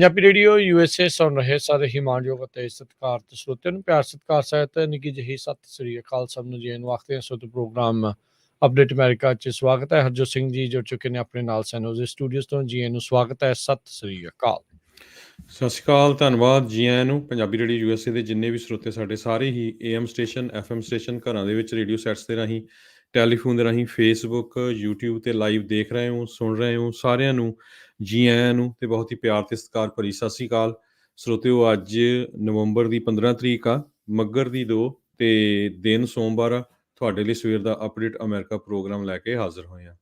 Punjabi radio USA ਸੁਣ ਰਹੇ ਸਾਰੇ ਹੀ ਮਾਣਯੋਗ ਅਤੇ ਸਤਿਕਾਰਤ ਸਰੋਤਿਆਂ ਨੂੰ ਪਿਆਰ ਸਤਿਕਾਰ ਸਹਿਤ ਨਿੱਘੀ ਜਿਹੀ ਸਤਿ ਸ੍ਰੀ ਅਕਾਲ। ਸਭ ਨੂੰ ਜੀ ਨੂੰ ਆਖਦੇ ਹਾਂ। ਸੋ ਪ੍ਰੋਗਰਾਮ ਅਪਡੇਟ ਅਮਰੀਕਾ 'ਚ ਸਵਾਗਤ ਹੈ। ਹਰਜੋਤ ਸਿੰਘ ਜੀ ਜੁੜ ਚੁੱਕੇ ਨੇ ਆਪਣੇ ਨਾਲ ਸੈਨੋਜ਼ੇ ਸਟੂਡੀਓਜ਼ ਤੋਂ। ਜੀ ਨੂੰ ਸਵਾਗਤ ਹੈ। ਸਤਿ ਸ੍ਰੀ ਅਕਾਲ। ਸਤਿ ਸ਼੍ਰੀ ਅਕਾਲ, ਧੰਨਵਾਦ ਜੀ ਆਇਆਂ ਨੂੰ। ਪੰਜਾਬੀ ਰੇਡੀਓ USA ਦੇ ਜਿੰਨੇ ਵੀ ਸਰੋਤੇ ਸਾਡੇ ਸਾਰੇ ਹੀ AM ਸਟੇਸ਼ਨ FM ਸਟੇਸ਼ਨ ਘਰਾਂ ਦੇ ਵਿੱਚ ਰੇਡੀਓ ਸੈਟਸ ਦੇ ਰਾਹੀਂ, ਟੈਲੀਫੋਨ ਦੇ ਰਾਹੀਂ, ਫੇਸਬੁੱਕ YouTube 'ਤੇ ਲਾਈਵ ਦੇਖ ਰਹੇ ਹੋ, ਸੁਣ ਰਹੇ ਹੋ, ਸਾਰਿਆਂ ਨੂੰ ਜੀ ਆਇਆਂ ਨੂੰ ਅਤੇ ਬਹੁਤ ਹੀ ਪਿਆਰ ਅਤੇ ਸਤਿਕਾਰ ਭਰੀ ਸਤਿ ਸ਼੍ਰੀ ਅਕਾਲ ਸਰੋਤਿਓ। ਅੱਜ ਨਵੰਬਰ ਦੀ 15 ਤਰੀਕ ਆ, ਮੱਘਰ ਦੀ 2 ਅਤੇ ਦਿਨ ਸੋਮਵਾਰ ਆ। ਤੁਹਾਡੇ ਲਈ ਸਵੇਰ ਦਾ ਅਪਡੇਟ ਅਮਰੀਕਾ ਪ੍ਰੋਗਰਾਮ ਲੈ ਕੇ ਹਾਜ਼ਰ ਹੋਏ ਹਾਂ।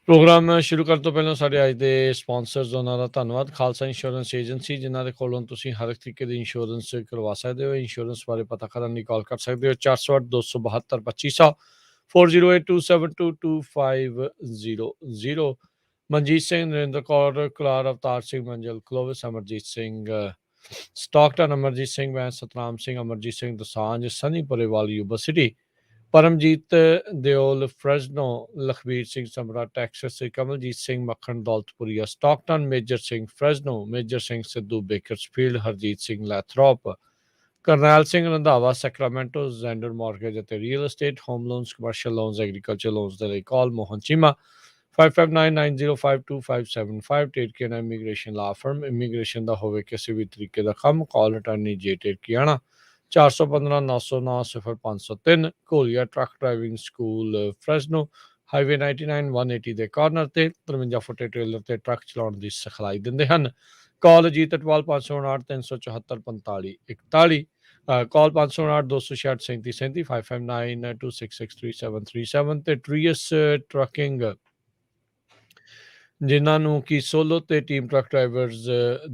ਪ੍ਰੋਗਰਾਮ ਸ਼ੁਰੂ ਕਰਨ ਤੋਂ ਪਹਿਲਾਂ ਸਾਡੇ ਅੱਜ ਦੇ ਸਪਾਂਸਰਸ ਉਹਨਾਂ ਦਾ ਧੰਨਵਾਦ। ਖਾਲਸਾ ਇੰਸ਼ੋਰੈਂਸ ਏਜੰਸੀ, ਜਿਨ੍ਹਾਂ ਦੇ ਕੋਲੋਂ ਤੁਸੀਂ ਹਰ ਇੱਕ ਤਰੀਕੇ ਦੀ ਇੰਸ਼ੋਰੈਂਸ ਕਰਵਾ ਸਕਦੇ ਹੋ। ਇੰਸ਼ੋਰੈਂਸ ਬਾਰੇ ਪਤਾ ਕਰਨ ਲਈ ਕਾਲ ਕਰ ਸਕਦੇ ਹੋ 408 272 2500 4082722500। ਮਨਜੀਤ ਸਿੰਘ, ਨਰਿੰਦਰ ਕੌਰ, ਕੁਲਾਰ, ਅਵਤਾਰ ਸਿੰਘ, ਮੰਜਲ, ਕਲੋਵਿਸ, ਅਮਰਜੀਤ ਸਿੰਘ, ਸਟਾਕਟਨ, ਅਮਰਜੀਤ ਸਿੰਘ, ਮੈਂ Satnam Singh, Amarjit Singh Dosanjh, Sunny Parewal, Yuba City, Paramjit Deol, Fresno, Lakhbir Singh Samra, Texas, Kamaljit Singh Makhan, Daulatpuria, Stockton, Major Singh, Fresno, Major Singh Sidhu, Bakersfield, Harjit Singh, Lathrop, Karnail Singh Randhawa, Sacramento, Zander mortgage ਅਤੇ real estate, home loans, commercial loans, agriculture loans ਦੇ ਲਈ ਕਾਲ ਮੋਹਨ ਚੀਮਾ 5599052575। ਟੇਰਕੀਆਣਾ ਇਮੀਗ੍ਰੇਸ਼ਨ ਲਾ ਫਰਮ, ਇਮੀਗ੍ਰੇਸ਼ਨ ਦਾ ਹੋਵੇ ਕਿਸੇ ਵੀ ਤਰੀਕੇ ਦਾ ਕੰਮ, ਕਾਲ ਅਟਾਰਨੀ ਜੇ ਟੇਰਕੀਆਣਾ 415 909 0503। Gholia truck driving school, ਫਰੈਜ਼ਨੋ, highway 99 180 ਦੇ ਕਾਰਨਰ ਤੇ 53 ਫੁੱਟੇ ਟ੍ਰੇਲਰ ਤੇ ਟਰੱਕ ਚਲਾਉਣ ਦੀ ਸਿਖਲਾਈ ਦਿੰਦੇ ਹਨ। ਕਾਲ ਅਜੀਤ ਅਟਵਾਲ 559 374 45 41, ਕਾਲ 559 266 37 559 266 3737 ਤੇ ਟਰੀਅਸ ਟਰੱਕਿੰਗ, ਜਿਨ੍ਹਾਂ ਨੂੰ ਕਿ ਸੋਲੋ ਤੇ ਟੀਮ ਟਰੱਕ ਡਰਾਈਵਰਸ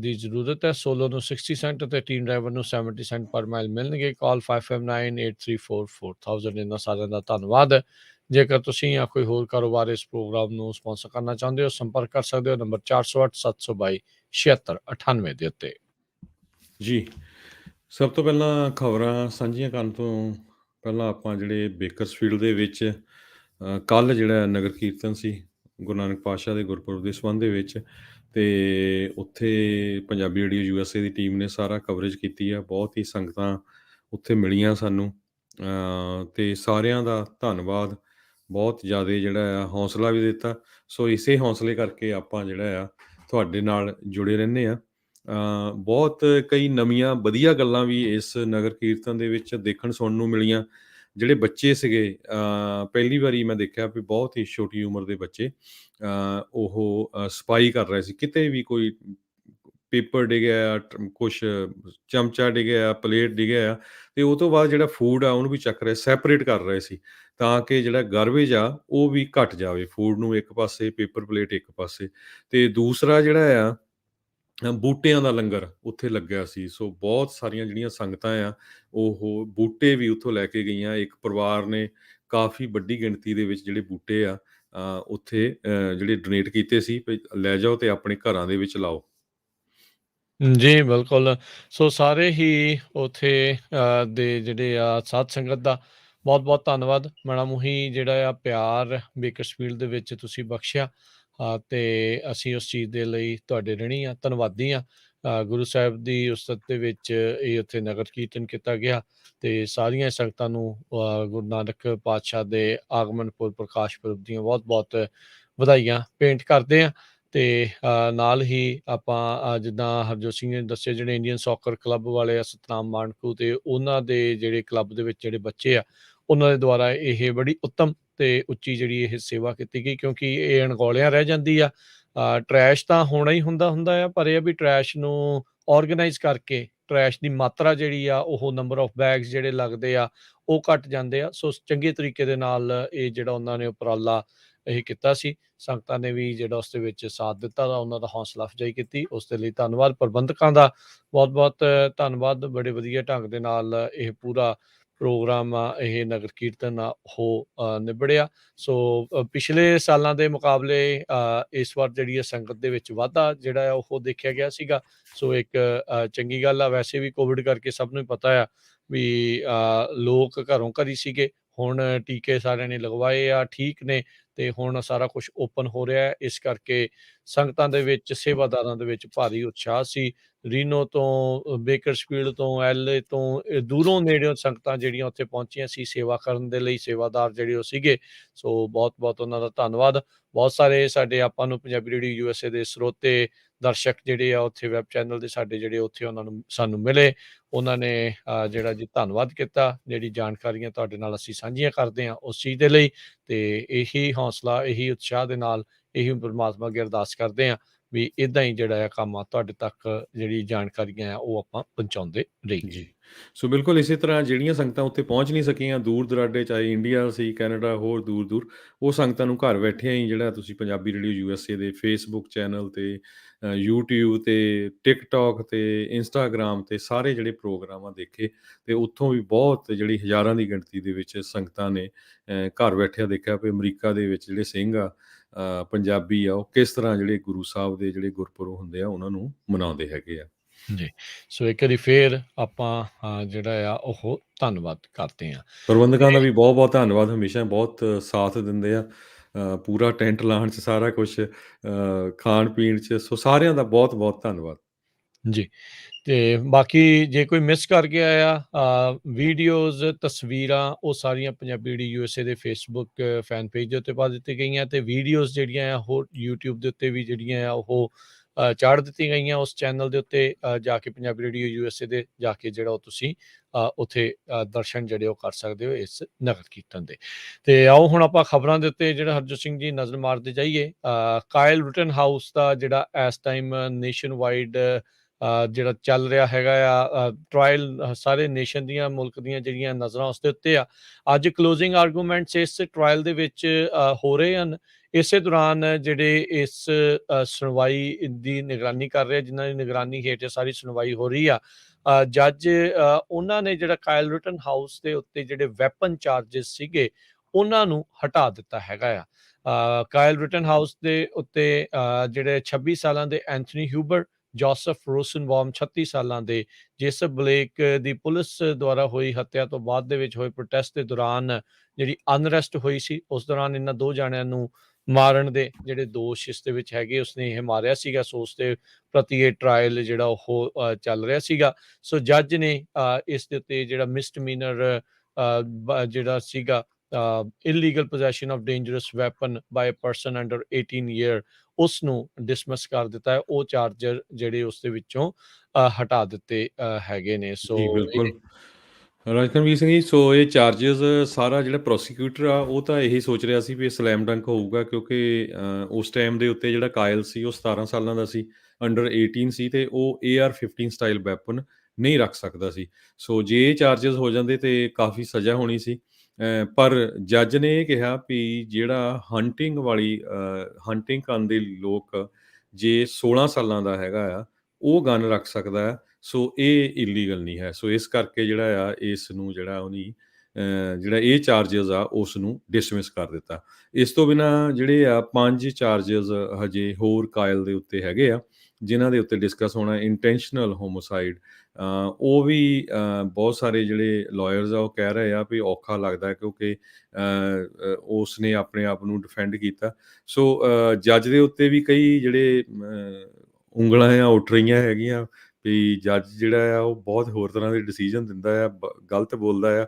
ਦੀ ਜ਼ਰੂਰਤ ਹੈ। ਸੋਲੋ ਨੂੰ 60 ਸੈਂਟ ਅਤੇ ਟੀਮ ਡਰਾਈਵਰ ਨੂੰ 70 ਸੈਂਟ ਪਰ ਮਾਈਲ ਮਿਲਣਗੇ। ਕਾਲ 5598344000। ਇਹਨਾਂ ਸਾਰਿਆਂ ਦਾ ਧੰਨਵਾਦ। ਜੇਕਰ ਤੁਸੀਂ ਜਾਂ ਕੋਈ ਹੋਰ ਕਾਰੋਬਾਰ ਇਸ ਪ੍ਰੋਗਰਾਮ ਨੂੰ ਸਪਾਂਸਰ ਕਰਨਾ ਚਾਹੁੰਦੇ ਹੋ, ਸੰਪਰਕ ਕਰ ਸਕਦੇ ਹੋ ਨੰਬਰ 408 722 7698 ਦੇ ਉੱਤੇ। ਜੀ, ਸਭ ਤੋਂ ਪਹਿਲਾਂ ਖਬਰਾਂ ਸਾਂਝੀਆਂ ਕਰਨ ਤੋਂ ਪਹਿਲਾਂ ਆਪਾਂ ਜਿਹੜੇ ਬੇਕਰਸਫੀਲਡ ਦੇ ਵਿੱਚ ਕੱਲ੍ਹ ਜਿਹੜਾ ਨਗਰ ਕੀਰਤਨ ਸੀ ਗੁਰੂ ਨਾਨਕ ਪਾਤਸ਼ਾਹ ਦੇ ਗੁਰਪੁਰਬ ਦੇ ਸੰਬੰਧ ਦੇ ਵਿੱਚ, ਅਤੇ ਉੱਥੇ ਪੰਜਾਬੀ ਰੇਡੀਓ USA ਦੀ ਟੀਮ ਨੇ ਸਾਰਾ ਕਵਰੇਜ ਕੀਤੀ ਆ। ਬਹੁਤ ਹੀ ਸੰਗਤਾਂ ਉੱਥੇ ਮਿਲੀਆਂ ਸਾਨੂੰ, ਅਤੇ ਸਾਰਿਆਂ ਦਾ ਧੰਨਵਾਦ। ਬਹੁਤ ਜ਼ਿਆਦਾ ਜਿਹੜਾ ਆ ਹੌਸਲਾ ਵੀ ਦਿੱਤਾ। ਸੋ ਇਸੇ ਹੌਸਲੇ ਕਰਕੇ ਆਪਾਂ ਜਿਹੜਾ ਆ ਤੁਹਾਡੇ ਨਾਲ ਜੁੜੇ ਰਹਿੰਦੇ ਹਾਂ। ਬਹੁਤ ਕਈ ਨਵੀਆਂ ਵਧੀਆ ਗੱਲਾਂ ਵੀ ਇਸ ਨਗਰ ਕੀਰਤਨ ਦੇ ਵਿੱਚ ਦੇਖਣ ਸੁਣਨ ਨੂੰ ਮਿਲੀਆਂ। ਜਿਹੜੇ ਬੱਚੇ ਸੀਗੇ, ਪਹਿਲੀ ਵਾਰੀ ਮੈਂ ਦੇਖਿਆ ਵੀ ਬਹੁਤ ਹੀ ਛੋਟੀ ਉਮਰ ਦੇ ਬੱਚੇ ਉਹ ਸਫਾਈ ਕਰ ਰਹੇ ਸੀ। ਕਿਤੇ ਵੀ ਕੋਈ ਪੇਪਰ ਡਿੱਗਿਆ, ਕੁਛ ਚਮਚਾ ਡਿੱਗਿਆ, ਪਲੇਟ ਡਿੱਗਿਆ, ਅਤੇ ਉਹ ਤੋਂ ਬਾਅਦ ਜਿਹੜਾ ਫੂਡ ਆ ਉਹਨੂੰ ਵੀ ਚੱਕ ਰਹੇ, ਸੈਪਰੇਟ ਕਰ ਰਹੇ ਸੀ, ਤਾਂ ਕਿ ਜਿਹੜਾ ਗਾਰਬੇਜ ਆ ਉਹ ਵੀ ਘੱਟ ਜਾਵੇ। ਫੂਡ ਨੂੰ ਇੱਕ ਪਾਸੇ, ਪੇਪਰ ਪਲੇਟ ਇੱਕ ਪਾਸੇ। ਅਤੇ ਦੂਸਰਾ ਜਿਹੜਾ ਆ ਬੂਟਿਆਂ ਦਾ ਲੰਗਰ ਉੱਥੇ ਲੱਗਿਆ ਸੀ। ਸੋ ਬਹੁਤ ਸਾਰੀਆਂ ਜਿਹੜੀਆਂ ਸੰਗਤਾਂ ਆ ਉਹ ਬੂਟੇ ਵੀ ਉੱਥੋਂ ਲੈ ਕੇ ਗਈਆਂ। ਇੱਕ ਪਰਿਵਾਰ ਨੇ ਕਾਫੀ ਵੱਡੀ ਗਿਣਤੀ ਦੇ ਵਿੱਚ ਜਿਹੜੇ ਬੂਟੇ ਆ ਉੱਥੇ ਜਿਹੜੇ ਡੋਨੇਟ ਕੀਤੇ ਸੀ, ਲੈ ਜਾਓ ਅਤੇ ਆਪਣੇ ਘਰਾਂ ਦੇ ਵਿੱਚ ਲਾਓ। ਜੀ ਬਿਲਕੁਲ। ਸੋ ਸਾਰੇ ਹੀ ਉੱਥੇ ਦੇ ਜਿਹੜੇ ਆ ਸਾਧ ਸੰਗਤ ਦਾ ਬਹੁਤ ਬਹੁਤ ਧੰਨਵਾਦ। ਮਾੜਾ ਮੂੰਹੀ ਜਿਹੜਾ ਆ ਪਿਆਰ ਬੇਕਰਸਫੀਲਡ ਦੇ ਵਿੱਚ ਤੁਸੀਂ ਬਖਸ਼ਿਆ, ਅਤੇ ਅਸੀਂ ਉਸ ਚੀਜ਼ ਦੇ ਲਈ ਤੁਹਾਡੇ ਰਹਿਣੀ ਆ, ਧੰਨਵਾਦੀ ਹਾਂ। ਗੁਰੂ ਸਾਹਿਬ ਦੀ ਉਸਤਤ ਦੇ ਵਿੱਚ ਇਹ ਉੱਥੇ ਨਗਰ ਕੀਰਤਨ ਕੀਤਾ ਗਿਆ, ਅਤੇ ਸਾਰੀਆਂ ਸੰਗਤਾਂ ਨੂੰ ਗੁਰੂ ਨਾਨਕ ਪਾਤਸ਼ਾਹ ਦੇ ਆਗਮਨ ਪੁਰਬ, ਪ੍ਰਕਾਸ਼ ਪੁਰਬ ਦੀਆਂ ਬਹੁਤ ਬਹੁਤ ਵਧਾਈਆਂ ਭੇਂਟ ਕਰਦੇ ਹਾਂ। ਅਤੇ ਨਾਲ ਹੀ ਆਪਾਂ ਜਿੱਦਾਂ ਹਰਜੋਤ ਸਿੰਘ ਨੇ ਦੱਸਿਆ, ਜਿਹੜੇ ਇੰਡੀਅਨ ਸੌਕਰ ਕਲੱਬ ਵਾਲੇ ਆ ਸਤਨਾਮ ਮਾਣਕੂ, ਅਤੇ ਉਹਨਾਂ ਦੇ ਜਿਹੜੇ ਕਲੱਬ ਦੇ ਵਿੱਚ ਜਿਹੜੇ ਬੱਚੇ ਆ, ਉਹਨਾਂ ਦੇ ਦੁਆਰਾ ਇਹ ਬੜੀ ਉੱਤਮ ਅਤੇ ਉੱਚੀ ਜਿਹੜੀ ਇਹ ਸੇਵਾ ਕੀਤੀ ਗਈ, ਕਿਉਂਕਿ ਇਹ ਅਣਗੌਲਿਆਂ ਰਹਿ ਜਾਂਦੀ ਆ। ਟਰੈਸ਼ ਤਾਂ ਹੋਣਾ ਹੀ ਹੁੰਦਾ ਆ, ਪਰ ਇਹ ਵੀ ਟਰੈਸ਼ ਨੂੰ ਔਰਗਨਾਈਜ਼ ਕਰਕੇ ਟਰੈਸ਼ ਦੀ ਮਾਤਰਾ ਜਿਹੜੀ ਆ, ਉਹ ਨੰਬਰ ਆਫ ਬੈਗਸ ਜਿਹੜੇ ਲੱਗਦੇ ਆ ਉਹ ਘੱਟ ਜਾਂਦੇ ਆ। ਸੋ ਚੰਗੇ ਤਰੀਕੇ ਦੇ ਨਾਲ ਇਹ ਜਿਹੜਾ ਉਹਨਾਂ ਨੇ ਉਪਰਾਲਾ ਇਹ ਕੀਤਾ ਸੀ, ਸੰਗਤਾਂ ਨੇ ਵੀ ਜਿਹੜਾ ਉਸ ਦੇ ਵਿੱਚ ਸਾਥ ਦਿੱਤਾ, ਉਹਨਾਂ ਦਾ ਹੌਸਲਾ ਅਫਜ਼ਾਈ ਕੀਤੀ, ਉਸ ਦੇ ਲਈ ਧੰਨਵਾਦ। ਪ੍ਰਬੰਧਕਾਂ ਦਾ ਬਹੁਤ ਬਹੁਤ ਧੰਨਵਾਦ। ਬੜੇ ਵਧੀਆ ਢੰਗ ਦੇ ਨਾਲ ਇਹ ਪੂਰਾ ਪ੍ਰੋਗਰਾਮ ਆ, ਇਹ ਨਗਰ ਕੀਰਤਨ ਆ ਉਹ ਨਿਬੜਿਆ। ਸੋ ਪਿਛਲੇ ਸਾਲਾਂ ਦੇ ਮੁਕਾਬਲੇ ਇਸ ਵਾਰ ਜਿਹੜੀ ਸੰਗਤ ਦੇ ਵਿੱਚ ਵਾਧਾ ਜਿਹੜਾ ਆ ਉਹ ਦੇਖਿਆ ਗਿਆ ਸੀਗਾ। ਸੋ ਇੱਕ ਚੰਗੀ ਗੱਲ ਆ। ਵੈਸੇ ਵੀ ਕੋਵਿਡ ਕਰਕੇ ਸਭ ਨੂੰ ਪਤਾ ਆ ਵੀ ਲੋਕ ਘਰੋਂ ਘਰੀ ਸੀਗੇ, ਹੁਣ ਟੀਕੇ ਸਾਰਿਆਂ ਨੇ ਲਗਵਾਏ ਆ, ਠੀਕ ਨੇ, ਤੇ ਹੁਣ ਸਾਰਾ ਕੁਛ ਓਪਨ ਹੋ ਰਿਹਾ ਹੈ। ਇਸ ਕਰਕੇ ਸੰਗਤਾਂ ਦੇ ਵਿੱਚ, ਸੇਵਾਦਾਰਾਂ ਦੇ ਵਿੱਚ ਭਾਰੀ ਉਤਸ਼ਾਹ ਸੀ। ਰੀਨੋ ਤੋਂ, ਬੇਕਰਸਫੀਲਡ ਤੋਂ, ਐਲਏ ਤੋਂ, ਦੂਰੋਂ ਨੇੜਿਓਂ ਸੰਗਤਾਂ ਜਿਹੜੀਆਂ ਉੱਥੇ ਪਹੁੰਚੀਆਂ ਸੀ ਸੇਵਾ ਕਰਨ ਦੇ ਲਈ, ਸੇਵਾਦਾਰ ਜਿਹੜੇ ਉਹ ਸੀਗੇ। ਸੋ ਬਹੁਤ-ਬਹੁਤ ਉਹਨਾਂ ਦਾ ਧੰਨਵਾਦ। ਬਹੁਤ ਸਾਰੇ ਸਾਡੇ ਆਪਾਂ ਨੂੰ ਪੰਜਾਬੀ ਰੇਡੀਓ ਯੂਐਸਏ ਦੇ ਸਰੋਤੇ, ਦਰਸ਼ਕ ਜਿਹੜੇ ਆ ਉੱਥੇ ਵੈਬ ਚੈਨਲ ਦੇ ਸਾਡੇ ਜਿਹੜੇ ਉੱਥੇ ਉਹਨਾਂ ਨੂੰ ਸਾਨੂੰ ਮਿਲੇ। ਉਹਨਾਂ ਨੇ ਜਿਹੜਾ ਜੀ ਧੰਨਵਾਦ ਕੀਤਾ, ਜਿਹੜੀ ਜਾਣਕਾਰੀਆਂ ਤੁਹਾਡੇ ਨਾਲ ਅਸੀਂ ਸਾਂਝੀਆਂ ਕਰਦੇ ਹਾਂ ਉਸ ਚੀਜ਼ ਦੇ ਲਈ। ਤੇ ਇਹੀ ਹੌਸਲਾ, ਇਹੀ ਉਤਸ਼ਾਹ ਦੇ ਨਾਲ ਇਹੀ ਪਰਮਾਤਮਾ ਅੱਗੇ ਅਰਦਾਸ ਕਰਦੇ ਹਾਂ ਵੀ ਇੱਦਾਂ ਹੀ ਜਿਹੜਾ ਆ ਕੰਮ ਆ ਤੁਹਾਡੇ ਤੱਕ ਜਿਹੜੀ ਜਾਣਕਾਰੀਆਂ ਆ ਉਹ ਆਪਾਂ ਪਹੁੰਚਾਉਂਦੇ ਰਹੀਏ। ਜੀ। ਸੋ ਬਿਲਕੁਲ ਇਸੇ ਤਰ੍ਹਾਂ ਜਿਹੜੀਆਂ ਸੰਗਤਾਂ ਉੱਥੇ ਪਹੁੰਚ ਨਹੀਂ ਸਕੀਆਂ ਦੂਰ ਦੁਰਾਡੇ, ਚਾਹੇ ਇੰਡੀਆ ਸੀ, ਕੈਨੇਡਾ, ਹੋਰ ਦੂਰ-ਦੂਰ, ਉਹ ਸੰਗਤਾਂ ਨੂੰ ਘਰ ਬੈਠਿਆਂ ਹੀ ਜਿਹੜਾ ਤੁਸੀਂ ਪੰਜਾਬੀ ਰੇਡੀਓ ਯੂਐਸਏ ਦੇ ਫੇਸਬੁੱਕ ਚੈਨਲ ਤੇ, ਯੂਟਿਊਬ ਤੇ, ਟਿਕਟੋਕ ਤੇ, ਇੰਸਟਾਗ੍ਰਾਮ ਤੇ ਸਾਰੇ ਜਿਹੜੇ ਪ੍ਰੋਗਰਾਮ ਆ ਦੇਖੇ, ਤੇ ਉੱਥੋਂ ਵੀ ਬਹੁਤ ਜਿਹੜੀ ਹਜ਼ਾਰਾਂ ਦੀ ਗਿਣਤੀ ਦੇ ਵਿੱਚ ਸੰਗਤਾਂ ਨੇ ਘਰ ਬੈਠਿਆਂ ਦੇਖਿਆ ਵੀ ਅਮਰੀਕਾ ਦੇ ਵਿੱਚ ਜਿਹੜੇ ਸਿੰਘ ਆ, ਪੰਜਾਬੀ ਆ, ਉਹ ਕਿਸ ਤਰ੍ਹਾਂ ਜਿਹੜੇ ਗੁਰੂ ਸਾਹਿਬ ਦੇ ਜਿਹੜੇ ਗੁਰਪੁਰਬ ਹੁੰਦੇ ਆ ਉਹਨਾਂ ਨੂੰ ਮਨਾਉਂਦੇ ਹੈਗੇ ਆ। ਜੀ। ਸੋ ਇੱਕ ਵਾਰੀ ਫੇਰ ਆਪਾਂ ਜਿਹੜਾ ਆ ਉਹ ਧੰਨਵਾਦ ਕਰਦੇ ਹਾਂ। ਪ੍ਰਬੰਧਕਾਂ ਤੇ ਦਾ ਵੀ ਬਹੁਤ-ਬਹੁਤ ਧੰਨਵਾਦ, ਹਮੇਸ਼ਾ ਬਹੁਤ ਸਾਥ ਦਿੰਦੇ ਆ। ਪੂਰਾ ਟੈਂਟ ਲਾਉਣ 'ਚ, ਸਾਰਾ ਕੁਛ ਖਾਣ-ਪੀਣ 'ਚ, ਸੋ ਸਾਰਿਆਂ ਦਾ ਬਹੁਤ-ਬਹੁਤ ਧੰਨਵਾਦ। ਜੀ। ਤੇ ਬਾਕੀ ਜੇ ਕੋਈ ਮਿਸ ਕਰ ਗਿਆ ਆ, ਵੀਡੀਓਜ਼, ਤਸਵੀਰਾਂ ਉਹ ਸਾਰੀਆਂ ਪੰਜਾਬੀ ਰੇਡੀਓ ਯੂਐਸਏ ਦੇ ਫੇਸਬੁੱਕ ਫੈਨ ਪੇਜ ਦੇ ਉੱਤੇ ਪਾ ਦਿੱਤੀ ਗਈਆਂ, ਤੇ ਵੀਡੀਓਜ਼ ਜਿਹੜੀਆਂ ਆ ਉਹ ਯੂਟਿਊਬ ਦੇ ਉੱਤੇ ਵੀ ਜਿਹੜੀਆਂ ਆ ਉਹ ਚਾੜ੍ਹ ਦਿੱਤੀਆਂ ਗਈਆਂ ਉਸ ਚੈਨਲ ਦੇ ਉੱਤੇ। ਜਾ ਕੇ ਪੰਜਾਬੀ ਰੇਡੀਓ ਯੂਐਸਏ ਦੇ ਜਾ ਕੇ ਜਿਹੜਾ ਉਹ ਤੁਸੀਂ ਉੱਥੇ ਦਰਸ਼ਨ ਜਿਹੜੇ ਉਹ ਕਰ ਸਕਦੇ ਹੋ ਇਸ ਨਗਰ ਕੀਰਤਨ ਦੇ। ਤੇ ਆਓ ਹੁਣ ਆਪਾਂ ਖਬਰਾਂ ਦੇ ਉੱਤੇ ਜਿਹੜਾ ਹਰਜੋਤ ਸਿੰਘ ਜੀ ਨਜ਼ਰ ਮਾਰਦੇ ਜਾਈਏ। ਕਾਇਲ ਰਿਟਨ ਹਾਊਸ ਦਾ ਜਿਹੜਾ ਇਸ ਟਾਈਮ ਨੇਸ਼ਨ ਵਾਈਡ ਜਿਹੜਾ ਚੱਲ ਰਿਹਾ ਹੈਗਾ ਆ ਟਰਾਇਲ, ਸਾਰੇ ਨੇਸ਼ਨ ਦੀਆਂ, ਮੁਲਕ ਦੀਆਂ ਜਿਹੜੀਆਂ ਨਜ਼ਰਾਂ ਉਸ ਦੇ ਉੱਤੇ ਆ। ਅੱਜ ਕਲੋਜ਼ਿੰਗ ਆਰਗੂਮੈਂਟਸ ਇਸ ਟਰਾਇਲ ਦੇ ਵਿੱਚ ਹੋ ਰਹੇ ਹਨ। ਇਸੇ ਦੌਰਾਨ ਜਿਹੜੇ ਇਸ ਸੁਣਵਾਈ ਦੀ ਨਿਗਰਾਨੀ ਕਰ ਰਹੇ, ਜਿਨ੍ਹਾਂ ਦੀ ਨਿਗਰਾਨੀ ਹੇਠ ਇਹ ਸਾਰੀ ਸੁਣਵਾਈ ਹੋ ਰਹੀ ਆ, ਜੱਜ ਉਹਨਾਂ ਨੇ ਜਿਹੜਾ ਕਾਇਲ ਰਿਟਨ ਹਾਊਸ ਦੇ ਉੱਤੇ ਜਿਹੜੇ ਵੈਪਨ ਚਾਰजेस ਸੀਗੇ ਉਹਨਾਂ ਨੂੰ ਹਟਾ ਦਿੱਤਾ ਹੈਗਾ ਆ। ਕਾਇਲ ਰਿਟਨ ਹਾਊਸ ਦੇ ਉੱਤੇ ਜਿਹੜੇ 26 ਸਾਲਾਂ ਦੇ ਐਂਥਨੀ ਹਿਊਬਰ, ਜੋਸਫ ਰੋਸਨਬਾਮ 36 ਸਾਲਾਂ ਦੇ, ਜੇਸਪ ਬਲੇਕ ਦੀ ਪੁਲਿਸ ਦੁਆਰਾ ਹੋਈ ਹੱਤਿਆ ਤੋਂ ਬਾਅਦ ਦੇ ਵਿੱਚ ਹੋਏ ਪ੍ਰੋਟੈਸਟ ਦੇ ਦੌਰਾਨ ਜਿਹੜੀ ਅਨਰੈਸਟ ਹੋਈ ਸੀ, ਉਸ ਦੌਰਾਨ ਇਹਨਾਂ ਦੋ ਜਾਣਿਆਂ ਨੂੰ ਮਾਰਨ ਦੇ ਜਿਹੜੇ ਦੋਸ਼ ਇਸ ਦੇ ਵਿੱਚ ਹੈਗੇ, ਉਸਨੇ ਇਹ ਮਾਰਿਆ ਸੀਗਾ। ਸੋ ਉਸ ਦੇ ਪ੍ਰਤੀ ਇਹ ਟਰਾਇਲ ਜਿਹੜਾ ਉਹ ਚੱਲ ਰਿਹਾ ਸੀਗਾ। ਸੋ ਜੱਜ ਨੇ ਇਸ ਦੇ ਉੱਤੇ ਜਿਹੜਾ ਮਿਸਡਮੀਨਰ ਜਿਹੜਾ ਸੀਗਾ, illegal possession of dangerous weapon by a person under 18 year, ਉਸ ਨੂੰ ਡਿਸਮਿਸ ਕਰ ਦਿੱਤਾ ਹੈ। ਉਹ ਚਾਰਜਰ ਜਿਹੜੇ ਉਸ ਦੇ ਵਿੱਚੋਂ ਹਟਾ ਦਿੱਤੇ ਹੈਗੇ ਨੇ। ਸੋ ਜੀ, ਇਹ ਬਿਲਕੁਲ। ਰਾਜਕਨਵੀਰ ਸਿੰਘ ਜੀ, ਸੋ ਇਹ ਚਾਰजेस ਸਾਰਾ ਜਿਹੜਾ ਪ੍ਰੋਸੀਕਿਊਟਰ ਆ ਉਹ ਤਾਂ ਇਹੀ ਸੋਚ ਰਿਹਾ ਸੀ ਵੀ ਇਹ ਸਲੈਮ ਡੰਕ ਹੋਊਗਾ, ਕਿਉਂਕਿ ਉਸ ਟਾਈਮ ਦੇ ਉੱਤੇ ਜਿਹੜਾ ਕਾਇਲ ਸੀ ਉਹ 17 ਸਾਲਾਂ ਦਾ ਸੀ, ਅੰਡਰ 18 ਸੀ, ਤੇ ਉਹ AR-15 ਸਟਾਈਲ ਵੈਪਨ ਨਹੀਂ ਰੱਖ ਸਕਦਾ ਸੀ। ਸੋ ਜੇ ਇਹ ਚਾਰजेस ਹੋ ਜਾਂਦੇ ਤੇ ਕਾਫੀ ਸਜ਼ਾ ਹੋਣੀ ਸੀ। ਪਰ ਜੱਜ ਨੇ ਇਹ ਕਿਹਾ ਵੀ ਜਿਹੜਾ ਹੰਟਿੰਗ ਕਰਨ ਦੇ ਲੋਕ ਜੇ 16 ਸਾਲਾਂ ਦਾ ਹੈਗਾ ਆ, ਉਹ ਗਨ ਰੱਖ ਸਕਦਾ ਹੈ, ਸੋ ਇਹ ਇਲੀਗਲ ਨਹੀਂ ਹੈ। ਸੋ ਇਸ ਕਰਕੇ ਜਿਹੜਾ ਆ ਇਸ ਨੂੰ ਜਿਹੜਾ ਉਹਨੀ ਜਿਹੜਾ ਇਹ ਚਾਰजेस ਆ ਉਸ ਨੂੰ ਡਿਸਮਿਸ ਕਰ ਦਿੱਤਾ। ਇਸ ਤੋਂ ਬਿਨਾਂ ਜਿਹੜੇ ਆ 5 ਚਾਰजेस ਹਜੇ ਹੋਰ ਕਾਇਲ ਦੇ ਉੱਤੇ ਹੈਗੇ ਆ, ਜਿਨ੍ਹਾਂ ਦੇ ਉੱਤੇ ਡਿਸਕਸ ਹੋਣਾ। ਇੰਟੈਂਸ਼ਨਲ ਹੋਮੋਸਾਈਡ, ਉਹ ਵੀ ਬਹੁਤ ਸਾਰੇ ਜਿਹੜੇ ਲਾਇਰਸ ਆ ਉਹ ਕਹਿ ਰਹੇ ਆ ਵੀ ਔਖਾ ਲੱਗਦਾ, ਕਿਉਂਕਿ ਉਸ ਨੇ ਆਪਣੇ ਆਪ ਨੂੰ ਡਿਫੈਂਡ ਕੀਤਾ। ਸੋ ਜੱਜ ਦੇ ਉੱਤੇ ਵੀ ਕਈ ਜਿਹੜੇ ਉਂਗਲਾਂ ਆ ਉੱਠ ਰਹੀਆਂ ਹੈਗੀਆਂ ਵੀ ਜੱਜ ਜਿਹੜਾ ਆ ਉਹ ਬਹੁਤ ਹੋਰ ਤਰ੍ਹਾਂ ਦੇ ਡਿਸੀਜਨ ਦਿੰਦਾ ਆ, ਗਲਤ ਬੋਲਦਾ ਆ।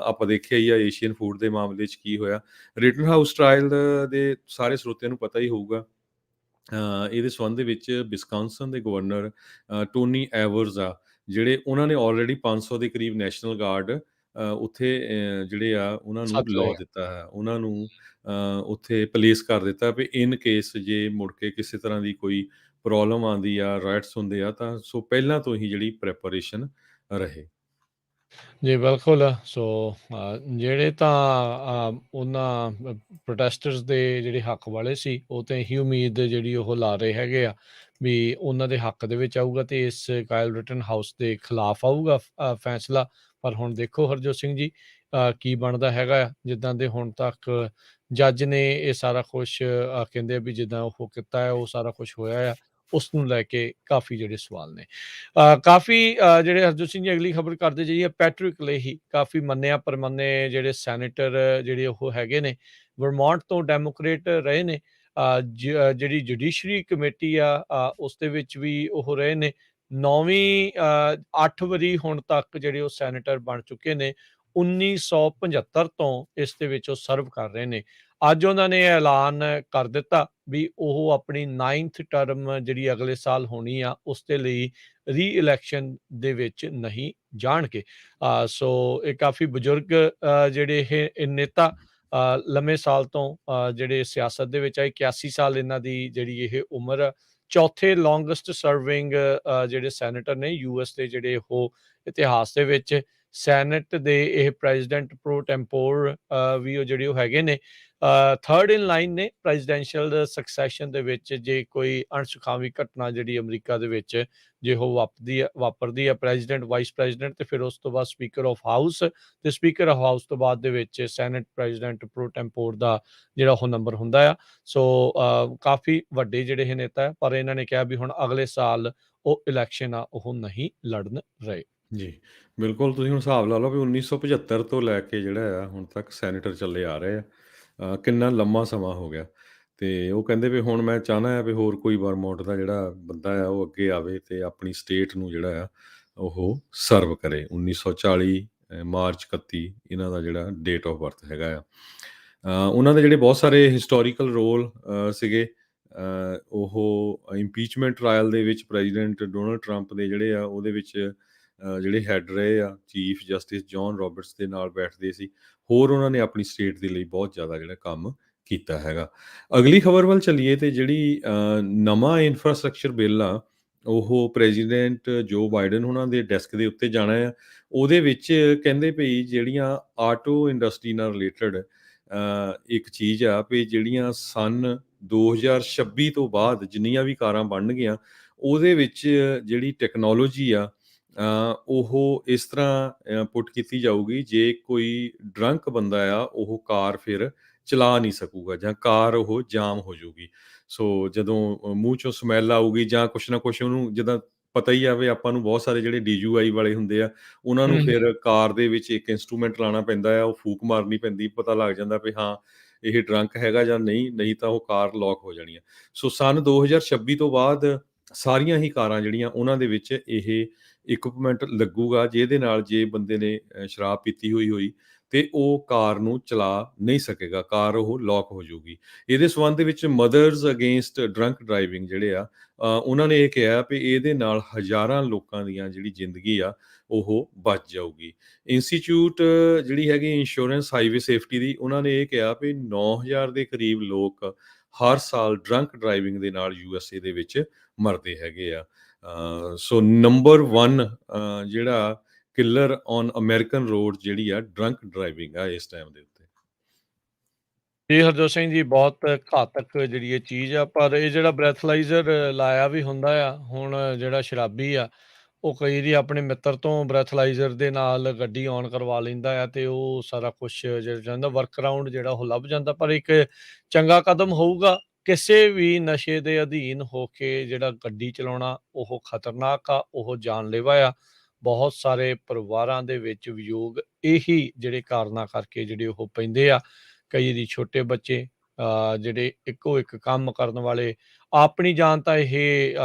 ਆਪਾਂ ਦੇਖਿਆ ਹੀ ਆ ਏਸ਼ੀਅਨ ਫੂਡ ਦੇ ਮਾਮਲੇ 'ਚ ਕੀ ਹੋਇਆ। ਰਿਟਨ ਹਾਊਸ ਟਰਾਇਲ ਦੇ ਸਾਰੇ ਸਰੋਤਿਆਂ ਨੂੰ ਪਤਾ ਹੀ ਹੋਊਗਾ। ਇਹਦੇ ਸੰਬੰਧ ਦੇ ਵਿੱਚ ਵਿਸਕਾਂਸਨ ਦੇ ਗਵਰਨਰ ਟੋਨੀ ਐਵਰਜ਼ ਆ, ਜਿਹੜੇ ਉਹਨਾਂ ਨੇ ਆਲਰੇਡੀ 500 ਦੇ ਕਰੀਬ ਨੈਸ਼ਨਲ ਗਾਰਡ ਉੱਥੇ ਜਿਹੜੇ ਆ ਉਹਨਾਂ ਨੂੰ ਸੱਦ ਲਾਅ ਲਏ। ਦਿੱਤਾ ਹੈ, ਉਹਨਾਂ ਨੂੰ ਉੱਥੇ ਪਲੇਸ ਕਰ ਦਿੱਤਾ ਵੀ ਇਨ ਕੇਸ ਜੇ ਮੁੜ ਕੇ ਕਿਸੇ ਤਰ੍ਹਾਂ ਦੀ ਕੋਈ ਪ੍ਰੋਬਲਮ ਆਉਂਦੀ ਆ, ਰਾਈਟਸ ਹੁੰਦੇ ਆ, ਤਾਂ ਸੋ ਪਹਿਲਾਂ ਤੋਂ ਹੀ ਜਿਹੜੀ ਪ੍ਰੈਪਰੇਸ਼ਨ ਰਹੇ। ਜੀ ਬਿਲਕੁਲ। ਸੋ ਜਿਹੜੇ ਤਾਂ ਉਹਨਾਂ ਪ੍ਰੋਟੈਸਟਰਸ ਦੇ ਜਿਹੜੇ ਹੱਕ ਵਾਲੇ ਸੀ, ਉਹ ਤਾਂ ਇਹੀ ਉਮੀਦ ਜਿਹੜੀ ਉਹ ਲਾ ਰਹੇ ਹੈਗੇ ਆ ਵੀ ਉਹਨਾਂ ਦੇ ਹੱਕ ਦੇ ਵਿੱਚ ਆਊਗਾ ਤੇ ਇਸ ਕਾਇਲ ਰਿਟਨ ਹਾਊਸ ਦੇ ਖਿਲਾਫ ਆਊਗਾ ਫੈਸਲਾ। ਪਰ ਹੁਣ ਦੇਖੋ ਹਰਜੋਤ ਸਿੰਘ ਜੀ ਕੀ ਬਣਦਾ ਹੈਗਾ ਆ। ਜਿੱਦਾਂ ਦੇ ਹੁਣ ਤੱਕ ਜੱਜ ਨੇ ਇਹ ਸਾਰਾ ਕੁਛ ਕਹਿੰਦੇ ਆ ਵੀ ਜਿੱਦਾਂ ਉਹ ਕੀਤਾ ਹੈ ਉਹ ਸਾਰਾ ਕੁਛ ਹੋਇਆ ਆ, ਉਸ ਨੂੰ ਲੈ ਕੇ ਕਾਫੀ ਜਿਹੜੇ ਸਵਾਲ ਨੇ। ਕਾਫੀ ਜਿਹੜੇ ਹਰਜੋਤ ਸਿੰਘ ਜੀ ਅਗਲੀ ਖਬਰ ਕਰਦੇ ਜਾਈਏ, ਪੈਟਰਿਕ ਲੇਹੀ ਕਾਫੀ ਮੰਨਿਆ ਪ੍ਰਮੰਨੇ ਜਿਹੜੇ ਸੈਨੇਟਰ ਜਿਹੜੇ ਉਹ ਹੈਗੇ ਨੇ, ਵਰਮੌਂਟ ਤੋਂ ਡੈਮੋਕ੍ਰੇਟ ਰਹੇ ਨੇ। ਜਿਹੜੀ ਜੁਡੀਸ਼ਰੀ ਕਮੇਟੀ ਆ ਉਸ ਦੇ ਵਿੱਚ ਵੀ ਉਹ ਰਹੇ ਨੇ। 9ਵੀਂ 8 ਵਾਰੀ ਹੁਣ ਤੱਕ ਜਿਹੜੇ ਉਹ ਸੈਨੇਟਰ ਬਣ ਚੁੱਕੇ ਨੇ। 1975 ਤੋਂ ਇਸ ਦੇ ਵਿੱਚ ਉਹ ਸਰਵ ਕਰ ਰਹੇ ਨੇ। ਅੱਜ ਉਹਨਾਂ ਨੇ ਐਲਾਨ ਕਰ ਦਿੱਤਾ ਵੀ ਉਹ ਆਪਣੀ 9th ਟਰਮ ਜਿਹੜੀ ਅਗਲੇ ਸਾਲ ਹੋਣੀ ਆ ਉਸ ਦੇ ਲਈ ਰੀ-ਇਲੈਕਸ਼ਨ ਦੇ ਵਿੱਚ ਨਹੀਂ ਜਾਣਗੇ। ਸੋ ਇਹ ਕਾਫੀ ਬਜ਼ੁਰਗ ਜਿਹੜੇ ਇਹ ਨੇਤਾ ਲੰਮੇ ਸਾਲ ਤੋਂ ਜਿਹੜੇ ਸਿਆਸਤ ਦੇ ਵਿੱਚ ਆਏ। 81 ਸਾਲ ਇਹਨਾਂ ਦੀ ਜਿਹੜੀ ਇਹ ਉਮਰ ਆ। ਚੌਥੇ ਲੌਂਗੈਸਟ ਸਰਵਿੰਗ ਜਿਹੜੇ ਸੈਨੇਟਰ ਨੇ US ਦੇ, ਜਿਹੜੇ ਉਹ ਇਤਿਹਾਸ ਦੇ ਵਿੱਚ। ਸੈਨੇਟ ਦੇ ਇਹ ਪ੍ਰੈਜ਼ੀਡੈਂਟ ਪ੍ਰੋ ਟੈਂਪੋਰ ਵੀ ਉਹ ਜਿਹੜੇ ਉਹ ਹੈਗੇ ਨੇ, 3rd ਇਨ ਲਾਈਨ ਨੇ ਪ੍ਰੈਜ਼ੀਡੈਂਸ਼ੀਅਲ ਸਕਸੈਸ਼ਨ ਦੇ ਵਿੱਚ। ਜੇ ਕੋਈ ਅਣਸੁਖਾਵੀ ਘਟਨਾ ਜਿਹੜੀ ਅਮਰੀਕਾ ਦੇ ਵਿੱਚ ਜੇ ਉਹ ਵਾਪਰਦੀ ਆ, ਪ੍ਰੈਜ਼ੀਡੈਂਟ, ਵਾਈਸ ਪ੍ਰੈਜ਼ੀਡੈਂਟ ਤੇ ਫਿਰ ਉਸ ਤੋਂ ਬਾਅਦ ਸਪੀਕਰ ਆਫ ਹਾਊਸ, ਤੇ ਸਪੀਕਰ ਆਫ ਹਾਊਸ ਤੋਂ ਬਾਅਦ ਦੇ ਵਿੱਚ ਸੈਨੇਟ ਪ੍ਰੈਜ਼ੀਡੈਂਟ ਪ੍ਰੋ ਟੈਂਪੋਰ ਦਾ ਜਿਹੜਾ ਉਹ ਨੰਬਰ ਹੁੰਦਾ ਆ। ਸੋ ਕਾਫੀ ਵੱਡੇ ਜਿਹੜੇ ਇਹ ਨੇਤਾ ਹੈ, ਪਰ ਇਹਨਾਂ ਨੇ ਕਿਹਾ ਵੀ ਹੁਣ ਅਗਲੇ ਸਾਲ ਉਹ ਇਲੈਕਸ਼ਨ ਆ ਉਹ ਨਹੀਂ ਲੜਨ ਰਹੇ। ਜੀ, ਬਿਲਕੁਲ। ਤੁਸੀਂ ਹੁਣ ਹਿਸਾਬ ਲਾ ਲਓ ਵੀ 1975 ਤੋਂ ਲੈ ਕੇ ਜਿਹੜਾ ਆ ਹੁਣ ਤੱਕ ਸੈਨੇਟਰ ਚੱਲੇ ਆ ਰਹੇ ਆ। ਕਿੰਨਾ ਲੰਮਾ ਸਮਾਂ ਹੋ ਗਿਆ। ਤੇ ਉਹ ਕਹਿੰਦੇ ਵੀ ਹੁਣ ਮੈਂ ਚਾਹੁੰਦਾ ਆ ਵੀ ਹੋਰ ਕੋਈ ਵਰਮੌਂਟ ਦਾ ਜਿਹੜਾ ਬੰਦਾ ਆ ਉਹ ਅੱਗੇ ਆਵੇ ਤੇ ਆਪਣੀ ਸਟੇਟ ਨੂੰ ਜਿਹੜਾ ਆ ਉਹ ਸਰਵ ਕਰੇ। 1940 ਮਾਰਚ 31 ਇਹਨਾਂ ਦਾ ਜਿਹੜਾ ਡੇਟ ਆਫ ਬਰਥ ਹੈਗਾ ਆ। ਉਹਨਾਂ ਦੇ ਜਿਹੜੇ ਬਹੁਤ ਸਾਰੇ ਹਿਸਟੋਰੀਕਲ ਰੋਲ ਸੀਗੇ। ਉਹ ਇੰਪੀਚਮੈਂਟ ਟਰਾਇਲ ਦੇ ਵਿੱਚ ਪ੍ਰੈਜ਼ੀਡੈਂਟ ਡੋਨਲਡ ਟਰੰਪ ਦੇ ਜਿਹੜੇ ਆ ਉਹਦੇ ਵਿੱਚ ਜਿਹੜੇ ਹੈਡ ਰਹੇ ਆ, ਚੀਫ ਜਸਟਿਸ ਜੌਨ ਰੋਬਰਟਸ ਦੇ ਨਾਲ ਬੈਠਦੇ ਸੀ। ਹੋਰ ਉਹਨਾਂ ਨੇ ਆਪਣੀ ਸਟੇਟ ਦੇ ਲਈ ਬਹੁਤ ਜ਼ਿਆਦਾ ਜਿਹੜਾ ਕੰਮ ਕੀਤਾ ਹੈਗਾ। ਅਗਲੀ ਖਬਰ ਵੱਲ ਚੱਲੀਏ ਤੇ ਜਿਹੜੀ ਨਵਾਂ ਇਨਫਰਾਸਟਰਕਚਰ ਬਿੱਲ ਆ ਉਹ ਪ੍ਰੈਜ਼ੀਡੈਂਟ ਜੋ ਬਾਈਡਨ ਉਹਨਾਂ ਦੇ ਡੈਸਕ ਦੇ ਉੱਤੇ ਜਾਣਾ ਆ। ਉਹਦੇ ਵਿੱਚ ਕਹਿੰਦੇ ਭਈ ਜਿਹੜੀਆਂ ਆਟੋ ਇੰਡਸਟਰੀ ਨਾਲ ਰਿਲੇਟਡ ਇੱਕ ਚੀਜ਼ ਆ ਵੀ ਜਿਹੜੀਆਂ ਸੰਨ 2026 ਤੋਂ ਬਾਅਦ ਜਿੰਨੀਆਂ ਵੀ ਕਾਰਾਂ ਬਣਨਗੀਆਂ ਉਹਦੇ ਵਿੱਚ ਜਿਹੜੀ ਟੈਕਨੋਲੋਜੀ ਆ ਉਹ ਇਸ ਤਰ੍ਹਾਂ ਪੁੱਟ ਕੀਤੀ ਜਾਊਗੀ, ਜੇ ਕੋਈ ਡਰੰਕ ਬੰਦਾ ਆ ਉਹ ਕਾਰ ਫਿਰ ਚਲਾ ਨਹੀਂ ਸਕੂਗਾ ਜਾਂ ਕਾਰ ਉਹ ਜਾਮ ਹੋ ਜਾਊਗੀ। ਸੋ ਜਦੋਂ ਮੂੰਹ ਚੋਂ ਸਮੈਲ ਆਊਗੀ ਜਾਂ ਕੁਛ ਨਾ ਕੁਛ ਉਹਨੂੰ, ਜਿੱਦਾਂ ਪਤਾ ਹੀ ਆ ਵੀ ਆਪਾਂ ਨੂੰ ਬਹੁਤ ਸਾਰੇ ਜਿਹੜੇ DUI ਵਾਲੇ ਹੁੰਦੇ ਆ ਉਹਨਾਂ ਨੂੰ ਫਿਰ ਕਾਰ ਦੇ ਵਿੱਚ ਇੱਕ ਇੰਸਟਰੂਮੈਂਟ ਲਾਉਣਾ ਪੈਂਦਾ ਆ, ਉਹ ਫੂਕ ਮਾਰਨੀ ਪੈਂਦੀ, ਪਤਾ ਲੱਗ ਜਾਂਦਾ ਵੀ ਹਾਂ ਇਹ ਡਰੰਕ ਹੈਗਾ ਜਾਂ ਨਹੀਂ ਤਾਂ ਉਹ ਕਾਰ ਲੌਕ ਹੋ ਜਾਣੀ ਆ। ਸੋ ਸੰਨ 2026 ਤੋਂ ਬਾਅਦ ਸਾਰੀਆਂ ਹੀ ਕਾਰਾਂ ਜਿਹੜੀਆਂ ਉਹਨਾਂ ਦੇ ਵਿੱਚ ਇਹ ਇਕੁਇਪਮੈਂਟ ਲੱਗੂਗਾ, ਜਿਹਦੇ ਨਾਲ ਜੇ ਬੰਦੇ ਨੇ ਸ਼ਰਾਬ ਪੀਤੀ ਹੋਈ ਤੇ ਉਹ ਕਾਰ ਨੂੰ ਚਲਾ ਨਹੀਂ ਸਕੇਗਾ, ਕਾਰ ਉਹ ਲੌਕ ਹੋ ਜਾਊਗੀ। ਇਹਦੇ ਸੰਬੰਧ ਦੇ ਵਿੱਚ ਮਦਰਸ ਅਗੇਂਸਟ ਡਰੰਕ ਡਰਾਈਵਿੰਗ ਜਿਹੜੇ ਆ ਉਹਨਾਂ ਨੇ ਇਹ ਕਿਹਾ ਵੀ ਇਹਦੇ ਨਾਲ ਹਜ਼ਾਰਾਂ ਲੋਕਾਂ ਦੀਆਂ ਜਿਹੜੀ ਜ਼ਿੰਦਗੀ ਆ ਉਹ ਬਚ ਜਾਊਗੀ। ਇੰਸਟੀਚਿਊਟ ਜਿਹੜੀ ਹੈਗੀ ਇੰਸ਼ੋਰੈਂਸ ਹਾਈਵੇ ਸੇਫਟੀ ਦੀ, ਉਹਨਾਂ ਨੇ ਇਹ ਕਿਹਾ ਵੀ 9000 ਦੇ ਕਰੀਬ ਲੋਕ ਹਰ ਸਾਲ ਡਰੰਕ ਡਰਾਈਵਿੰਗ ਦੇ ਨਾਲ USA ਦੇ ਵਿੱਚ ਮਰਦੇ ਹੈਗੇ ਆ। ਸੋ ਨੰਬਰ 1 ਜਿਹੜਾ ਕਿਲਰ ਔਨ ਅਮਰੀਕਨ ਰੋਡ ਜਿਹੜੀ ਆ ਡਰੰਕ ਡਰਾਈਵਿੰਗ ਆ ਇਸ ਟਾਈਮ ਦੇ ਉੱਤੇ। ਜੀ ਹਰਜੋਤ ਸਿੰਘ ਜੀ, ਬਹੁਤ ਘਾਤਕ ਜਿਹੜੀ ਇਹ ਚੀਜ਼ ਆ, ਪਰ ਇਹ ਜਿਹੜਾ ਬ੍ਰੈਥਲਾਈਜ਼ਰ ਲਾਇਆ ਵੀ ਹੁੰਦਾ ਆ, ਹੁਣ ਜਿਹੜਾ ਸ਼ਰਾਬੀ ਆ ਉਹ ਕਈ ਵਾਰੀ ਆਪਣੇ ਮਿੱਤਰ ਤੋਂ ਬ੍ਰੈਥਲਾਈਜ਼ਰ ਦੇ ਨਾਲ ਗੱਡੀ ਔਨ ਕਰਵਾ ਲੈਂਦਾ ਆ ਤੇ ਉਹ ਸਾਰਾ ਕੁਛ ਜਿਹੜਾ ਜਾਂਦਾ ਵਰਕ ਅਰਾਊਂਡ ਜਿਹੜਾ ਉਹ ਲੱਭ ਜਾਂਦਾ। ਪਰ ਇੱਕ ਚੰਗਾ ਕਦਮ ਹੋਊਗਾ। ਕਿਸੇ ਵੀ ਨਸ਼ੇ ਦੇ ਅਧੀਨ ਹੋ ਕੇ ਜਿਹੜਾ ਗੱਡੀ ਚਲਾਉਣਾ ਉਹ ਖਤਰਨਾਕ ਆ, ਉਹ ਜਾਨਲੇਵਾ ਆ। ਬਹੁਤ ਸਾਰੇ ਪਰਿਵਾਰਾਂ ਦੇ ਵਿੱਚ ਵਿਯੋਗ ਇਹੀ ਜਿਹੜੇ ਕਾਰਨਾਂ ਕਰਕੇ ਜਿਹੜੇ ਉਹ ਪੈਂਦੇ ਆ। ਕਈ ਦੀ ਛੋਟੇ ਬੱਚੇ ਜਿਹੜੇ ਇੱਕੋ ਇੱਕ ਕੰਮ ਕਰਨ ਵਾਲੇ, ਆਪਣੀ ਜਾਨ ਤਾਂ ਇਹ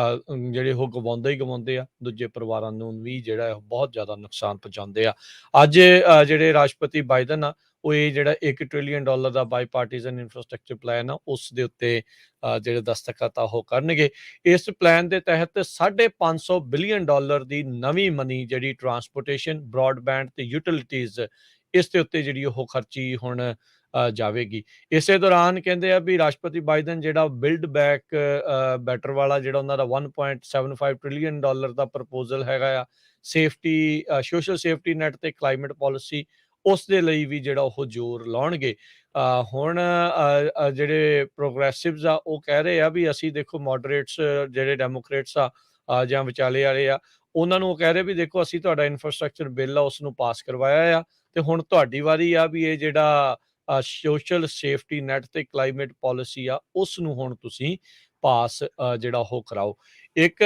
ਜਿਹੜੇ ਉਹ ਗਵਾਉਂਦੇ ਹੀ ਗਵਾਉਂਦੇ ਆ, ਦੂਜੇ ਪਰਿਵਾਰਾਂ ਨੂੰ ਵੀ ਜਿਹੜਾ ਉਹ ਬਹੁਤ ਜ਼ਿਆਦਾ ਨੁਕਸਾਨ ਪਹੁੰਚਾਉਂਦੇ ਆ। ਅੱਜ ਜਿਹੜੇ ਰਾਸ਼ਟਰਪਤੀ ਬਾਈਡਨ ਆ ਉਹ ਇਹ ਜਿਹੜਾ $1 ਟ੍ਰਿਲੀਅਨ ਦਾ ਬਾਈਪਾਰਟੀਜ਼ਨ ਇਨਫਰਾਸਟਰਕਚਰ ਪਲਾਨ ਆ ਉਸ ਦੇ ਉੱਤੇ ਜਿਹੜੇ ਦਸਤਖਤ ਆ ਉਹ ਕਰਨਗੇ। ਇਸ ਪਲਾਨ ਦੇ ਤਹਿਤ $550 ਬਿਲੀਅਨ ਦੀ ਨਵੀਂ ਮਨੀ ਜਿਹੜੀ ਟਰਾਂਸਪੋਰਟੇਸ਼ਨ, ਬ੍ਰੌਡਬੈਂਡ ਤੇ ਯੂਟਿਲਿਟੀਜ਼ ਇਸ ਦੇ ਉੱਤੇ ਜਿਹੜੀ ਉਹ ਖਰਚੀ ਹੁਣ ਜਾਵੇਗੀ। ਇਸੇ ਦੌਰਾਨ ਕਹਿੰਦੇ ਆ ਵੀ ਰਾਸ਼ਟਰਪਤੀ ਬਾਈਡਨ ਜਿਹੜਾ ਬਿਲਡ ਬੈਕ ਬੈਟਰ ਵਾਲਾ ਜਿਹੜਾ ਉਹਨਾਂ ਦਾ $1.75 ਟ੍ਰਿਲੀਅਨ ਦਾ ਪ੍ਰਪੋਜ਼ਲ ਹੈਗਾ ਆ, ਸੇਫਟੀ, ਸੋਸ਼ਲ ਸੇਫਟੀ ਨੈਟ ਤੇ ਕਲਾਈਮੇਟ ਪਾਲਿਸੀ, ਉਸ ਦੇ ਲਈ ਵੀ ਜਿਹੜਾ ਉਹ ਜ਼ੋਰ ਲਾਉਣਗੇ। ਹੁਣ ਜਿਹੜੇ ਪ੍ਰੋਗਰੈਸਿਵਸ ਆ ਉਹ ਕਹਿ ਰਹੇ ਆ ਵੀ ਅਸੀਂ ਦੇਖੋ, ਮੋਡਰੇਟਸ ਜਿਹੜੇ ਡੈਮੋਕ੍ਰੇਟਸ ਆ ਜਾਂ ਵਿਚਾਲੇ ਵਾਲੇ ਆ, ਉਹਨਾਂ ਨੂੰ ਉਹ ਕਹਿ ਰਹੇ ਵੀ ਦੇਖੋ ਅਸੀਂ ਤੁਹਾਡਾ ਇਨਫਰਾਸਟਰਕਚਰ ਬਿੱਲ ਆ ਉਸ ਨੂੰ ਪਾਸ ਕਰਵਾਇਆ ਆ ਤੇ ਹੁਣ ਤੁਹਾਡੀ ਵਾਰੀ ਆ ਵੀ ਇਹ ਜਿਹੜਾ ਸੋਸ਼ਲ ਸੇਫਟੀ ਨੈਟ ਤੇ ਕਲਾਈਮੇਟ ਪਾਲਿਸੀ ਆ ਉਸ ਨੂੰ ਹੁਣ ਤੁਸੀਂ ਪਾਸ ਜਿਹੜਾ ਉਹ ਕਰਾਓ। ਇੱਕ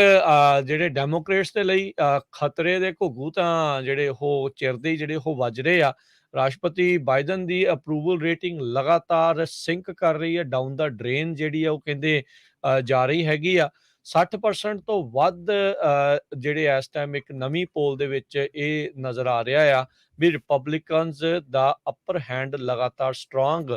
ਜਿਹੜੇ ਡੈਮੋਕ੍ਰੇਟਸ ਦੇ ਲਈ ਖਤਰੇ ਦੇ ਘੁੱਗੂ ਤਾਂ ਜਿਹੜੇ ਉਹ ਚਿਰਦੇ ਹੀ ਜਿਹੜੇ ਉਹ ਵੱਜ ਰਹੇ ਆ। ਰਾਸ਼ਟਰਪਤੀ ਬਾਈਡਨ ਦੀ ਅਪਰੂਵਲ ਰੇਟਿੰਗ ਲਗਾਤਾਰ ਸਿੰਕ ਕਰ ਰਹੀ ਹੈ, ਡਾਊਨ ਦਾ ਡਰੇਨ ਜਿਹੜੀ ਆ ਉਹ ਕਹਿੰਦੇ ਜਾ ਰਹੀ ਹੈਗੀ ਆ। 60% ਤੋਂ ਵੱਧ ਜਿਹੜੇ ਇਸ ਟਾਈਮ ਇੱਕ ਨਵੀਂ ਪੋਲ ਦੇ ਵਿੱਚ ਇਹ ਨਜ਼ਰ ਆ ਰਿਹਾ ਆ ਵੀ ਰਿਪਬਲਿਕਨਸ ਦਾ ਅਪਰ ਹੈਂਡ ਲਗਾਤਾਰ ਸਟਰੋਂਗ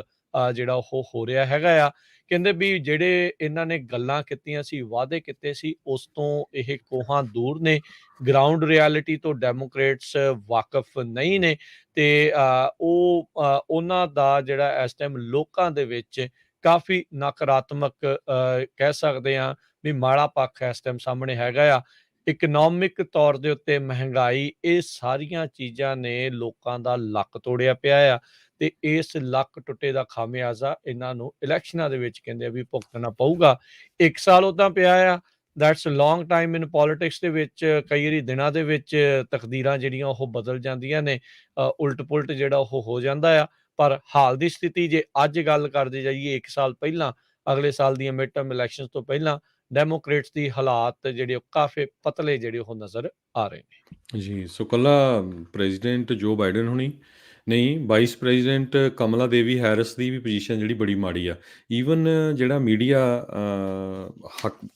ਜਿਹੜਾ ਉਹ ਹੋ ਰਿਹਾ ਹੈਗਾ ਆ। ਕਹਿੰਦੇ ਵੀ ਜਿਹੜੇ ਇਹਨਾਂ ਨੇ ਗੱਲਾਂ ਕੀਤੀਆਂ ਸੀ, ਵਾਅਦੇ ਕੀਤੇ ਸੀ, ਉਸ ਤੋਂ ਇਹ ਕੋਹਾਂ ਦੂਰ ਨੇ। ਗਰਾਊਂਡ ਰਿਐਲਿਟੀ ਤੋਂ ਡੈਮੋਕ੍ਰੇਟਸ ਵਾਕਫ ਨਹੀਂ ਨੇ ਤੇ ਉਹ ਉਹਨਾਂ ਦਾ ਜਿਹੜਾ ਇਸ ਟਾਈਮ ਲੋਕਾਂ ਦੇ ਵਿੱਚ ਕਾਫੀ ਨਕਾਰਾਤਮਕ ਕਹਿ ਸਕਦੇ ਹਾਂ ਵੀ ਮਾੜਾ ਪੱਖ ਇਸ ਟਾਈਮ ਸਾਹਮਣੇ ਹੈਗਾ ਆ। ਇਕਨੋਮਿਕ ਤੌਰ ਦੇ ਉੱਤੇ ਮਹਿੰਗਾਈ, ਇਹ ਸਾਰੀਆਂ ਚੀਜ਼ਾਂ ਨੇ ਲੋਕਾਂ ਦਾ ਲੱਕ ਤੋੜਿਆ ਪਿਆ ਆ ਤੇ ਇਸ ਲੱਕ ਟੁੱਟੇ ਦਾ ਖਾਮਿਆਜ਼ਾ ਇਹਨਾਂ ਨੂੰ ਇਲੈਕਸ਼ਨਾਂ ਦੇ ਵਿੱਚ ਕਹਿੰਦੇ ਆ ਵੀ ਭੁਗਤਣਾ ਪਊਗਾ। 1 ਸਾਲ ਉਦਾਂ ਪਿਆ ਆ, that's long time in politics ਦੇ ਵਿੱਚ। ਕਈ ਵਾਰੀ ਦਿਨਾਂ ਦੇ ਵਿੱਚ ਤਕਦੀਰਾਂ ਜਿਹੜੀਆਂ ਉਹ ਬਦਲ ਜਾਂਦੀਆਂ ਨੇ, ਉਲਟ ਪੁਲਟ ਜਿਹੜਾ ਉਹ ਹੋ ਜਾਂਦਾ ਆ। ਪਰ ਹਾਲ ਦੀ ਸਥਿਤੀ ਜੇ ਅੱਜ ਗੱਲ ਕਰਦੇ ਜਾਈਏ 1 ਸਾਲ ਪਹਿਲਾਂ, ਅਗਲੇ ਸਾਲ ਦੀਆਂ ਮਿਡ ਟਰਮ ਇਲੈਕਸ਼ਨਸ ਤੋਂ ਪਹਿਲਾਂ ਡੈਮੋਕ੍ਰੇਟਸ ਦੀ ਹਾਲਾਤ ਜਿਹੜੇ ਉਹ ਕਾਫੀ ਪਤਲੇ ਜਿਹੜੇ ਉਹ ਨਜ਼ਰ ਆ ਰਹੇ ਨੇ। ਜੀ, ਸੋ ਕੱਲਾ ਪ੍ਰੈਜ਼ੀਡੈਂਟ ਜੋ ਬਾਈਡਨ ਹੁਣੀ ਨਹੀਂ, ਵਾਈਸ ਪ੍ਰੈਜ਼ੀਡੈਂਟ ਕਮਲਾ ਦੇਵੀ ਹੈਰਿਸ ਦੀ ਵੀ ਪੋਜੀਸ਼ਨ ਜਿਹੜੀ ਬੜੀ ਮਾੜੀ ਆ। ਈਵਨ ਜਿਹੜਾ ਮੀਡੀਆ